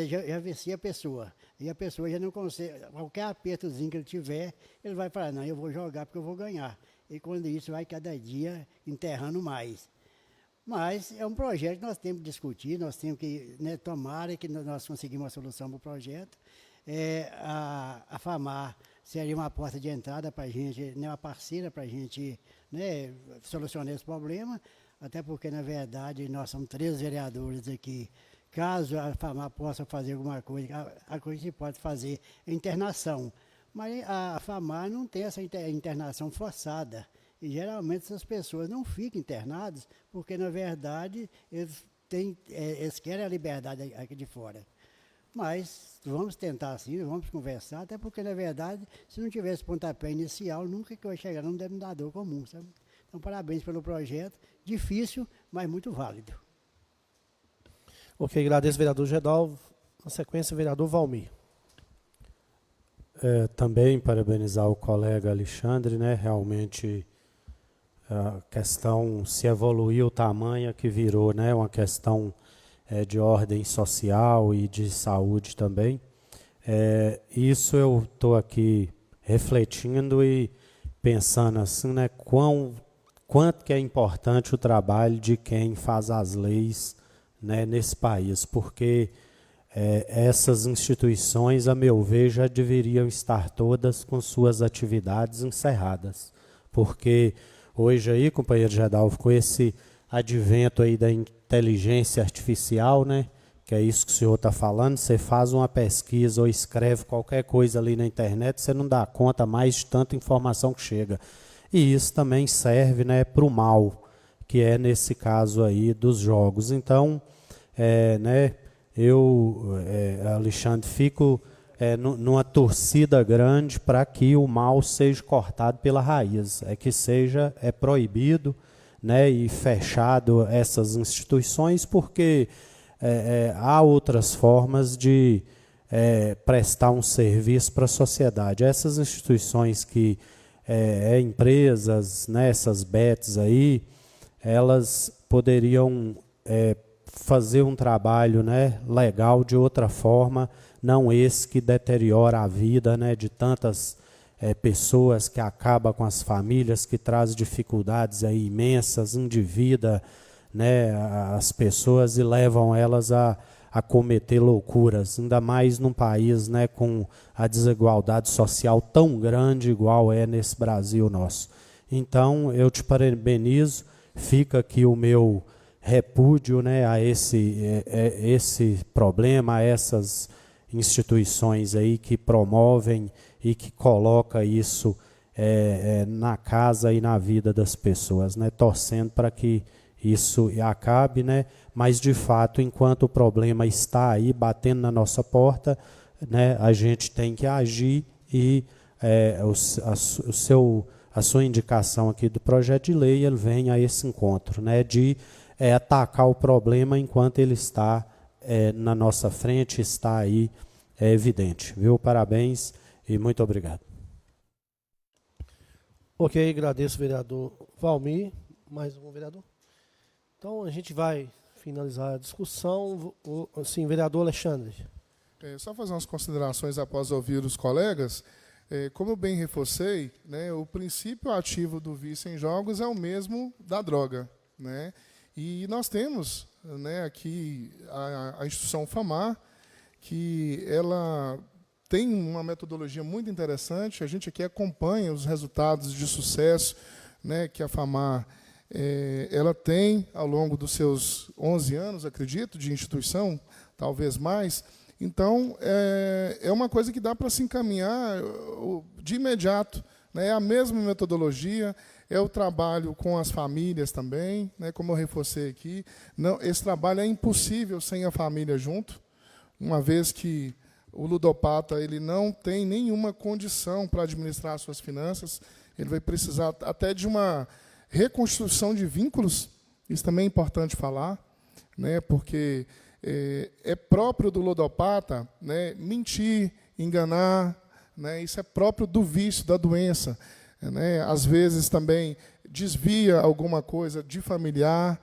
já vicia a pessoa. E a pessoa já não consegue, qualquer apertozinho que ele tiver, ele vai falar: não, eu vou jogar porque eu vou ganhar. E quando isso vai cada dia enterrando mais. Mas é um projeto que nós temos que discutir, nós temos que, né, tomara que nós conseguimos uma solução para o projeto. A FAMAR seria uma porta de entrada para a gente, né, uma parceira para a gente, né, solucionar esse problema, até porque, na verdade, nós somos 13 vereadores aqui. Caso a FAMAR possa fazer alguma coisa, a coisa que se pode fazer é internação. Mas a FAMAR não tem essa internação forçada. E geralmente essas pessoas não ficam internadas porque, na verdade, eles querem a liberdade aqui de fora. Mas vamos tentar assim, vamos conversar, até porque, na verdade, se não tivesse pontapé inicial, nunca que eu ia chegar num denominador comum, sabe? Então, parabéns pelo projeto. Difícil, mas muito válido. Ok, agradeço, vereador Gedalvo. Na sequência, vereador Valmir. Também parabenizar o colega Alexandre, né? Realmente a questão se evoluiu o tamanho que virou, né? Uma questão de ordem social e de saúde também. Isso eu estou aqui refletindo e pensando assim, né? Quanto que é importante o trabalho de quem faz as leis, né, nesse país, porque essas instituições, a meu ver, já deveriam estar todas com suas atividades encerradas, porque hoje aí, companheiro Gedalvo, com esse advento aí da inteligência artificial, né, que é isso que o senhor está falando, você faz uma pesquisa ou escreve qualquer coisa ali na internet, você não dá conta mais de tanta informação que chega. E isso também serve, né, para o mal, que é nesse caso aí dos jogos. Então, né, eu, Alexandre, fico numa torcida grande para que o mal seja cortado pela raiz, que seja proibido, né, e fechado essas instituições, porque há outras formas de prestar um serviço para a sociedade. Essas instituições que empresas, né, essas BETs aí, elas poderiam fazer um trabalho, né, legal de outra forma, não esse que deteriora a vida, né, de tantas pessoas, que acaba com as famílias, que traz dificuldades aí imensas, endivida, né, as pessoas e levam elas a cometer loucuras, ainda mais num país, né, com a desigualdade social tão grande igual é nesse Brasil nosso. Então, eu te parabenizo, fica aqui o meu repúdio, né, a esse problema, a essas instituições aí que promovem e que colocam isso na casa e na vida das pessoas, né, torcendo para que isso acabe, né, mas de fato, enquanto o problema está aí batendo na nossa porta, né, a gente tem que agir e a sua indicação aqui do projeto de lei, ele vem a esse encontro, né, de atacar o problema enquanto ele está na nossa frente, está aí evidente. Viu? Parabéns e muito obrigado. Ok, agradeço, vereador Valmir. Mais um vereador? Então, a gente vai finalizar a discussão. Sim, vereador Alexandre. Só fazer umas considerações após ouvir os colegas. Como eu bem reforcei, né, o princípio ativo do vício em jogos é o mesmo da droga, né? E nós temos, né, aqui a instituição FAMAR, que ela tem uma metodologia muito interessante. A gente aqui acompanha os resultados de sucesso, né, que a FAMAR ela tem ao longo dos seus 11 anos, acredito, de instituição, talvez mais. Então, é uma coisa que dá para se encaminhar de imediato, né? É a mesma metodologia, é o trabalho com as famílias também, né? Como eu reforcei aqui. Não, esse trabalho é impossível sem a família junto, uma vez que o ludopata ele não tem nenhuma condição para administrar as suas finanças, ele vai precisar até de uma reconstrução de vínculos, isso também é importante falar, né? Porque é próprio do ludopata, né, mentir, enganar, né, isso é próprio do vício, da doença, né, às vezes também desvia alguma coisa de familiar,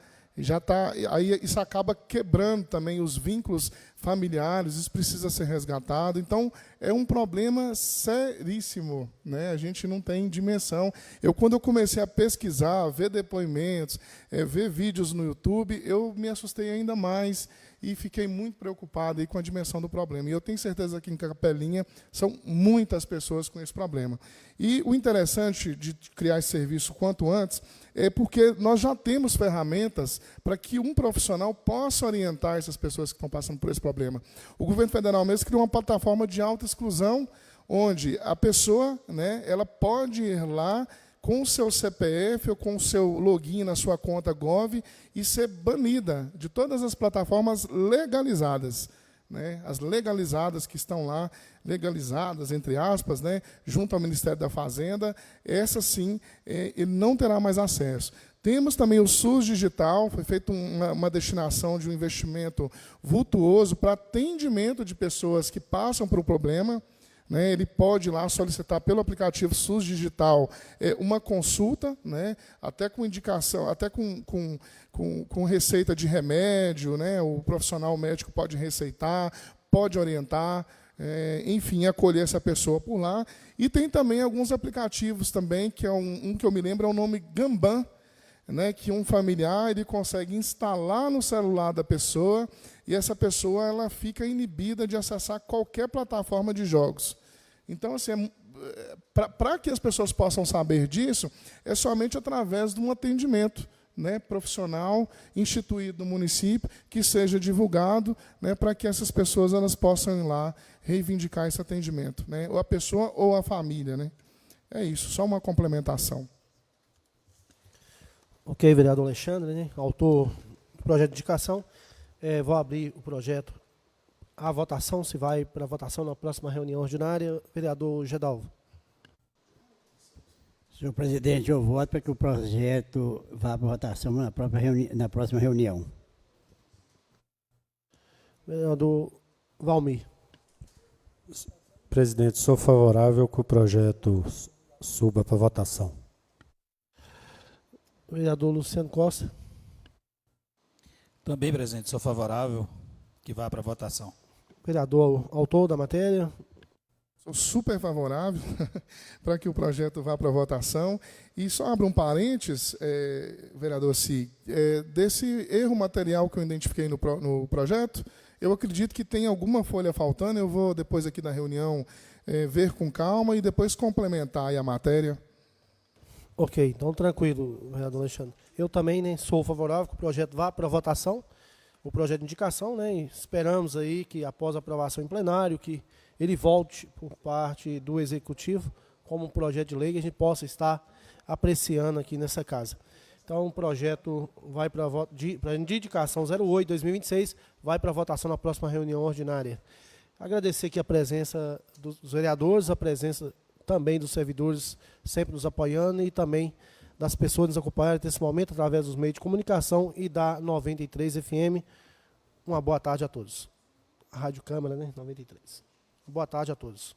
aí isso acaba quebrando também os vínculos familiares, isso precisa ser resgatado. Então, é um problema seríssimo, né? A gente não tem dimensão. Quando eu comecei a pesquisar, ver depoimentos, ver vídeos no YouTube, eu me assustei ainda mais e fiquei muito preocupado aí com a dimensão do problema. E eu tenho certeza que em Capelinha são muitas pessoas com esse problema. E o interessante de criar esse serviço quanto antes é porque nós já temos ferramentas para que um profissional possa orientar essas pessoas que estão passando por esse problema. O governo federal mesmo criou uma plataforma de autoexclusão, onde a pessoa, né, ela pode ir lá com o seu CPF ou com o seu login na sua conta Gov e ser banida de todas as plataformas legalizadas, né? As legalizadas que estão lá, legalizadas, entre aspas, né, junto ao Ministério da Fazenda, essa sim, ele não terá mais acesso. Temos também o SUS Digital, foi feita uma destinação de um investimento vultuoso para atendimento de pessoas que passam por um problema, né, ele pode ir lá solicitar pelo aplicativo SUS Digital uma consulta, né, até com indicação, até com receita de remédio, né, o profissional médico pode receitar, pode orientar, enfim, acolher essa pessoa por lá. E tem também alguns aplicativos também, que é um que eu me lembro, é o nome Gamban, né, que um familiar ele consegue instalar no celular da pessoa e essa pessoa ela fica inibida de acessar qualquer plataforma de jogos. Então, assim, para que as pessoas possam saber disso, é somente através de um atendimento, né, profissional instituído no município, que seja divulgado, né, para que essas pessoas elas possam ir lá reivindicar esse atendimento, né, ou a pessoa ou a família, né. É isso, só uma complementação. Ok, vereador Alexandre, né, autor do projeto de indicação. Vou abrir o projeto à votação, se vai para a votação na próxima reunião ordinária. Vereador Gedalvo. Senhor presidente, eu voto para que o projeto vá para votação na próxima reunião. Vereador Valmir. Presidente, sou favorável que o projeto suba para votação. Vereador Luciano Costa. Também, presidente, sou favorável que vá para votação. Vereador autor da matéria. Sou super favorável para que o projeto vá para votação. E só abro um parênteses, vereador Si, desse erro material que eu identifiquei no projeto, eu acredito que tem alguma folha faltando. Eu vou, depois aqui na reunião, ver com calma e depois complementar aí a matéria. Ok, então tranquilo, vereador Alexandre. Eu também sou favorável que o projeto vá para votação, o projeto de indicação, né? E esperamos aí que após a aprovação em plenário, que ele volte por parte do Executivo como um projeto de lei que a gente possa estar apreciando aqui nessa casa. Então o projeto vai para de indicação 08/2026, vai para votação na próxima reunião ordinária. Agradecer aqui a presença dos vereadores, a presença também dos servidores sempre nos apoiando e também das pessoas nos acompanhando nesse momento através dos meios de comunicação e da 93 FM. Uma boa tarde a todos. A Rádio Câmara, né? 93. Boa tarde a todos.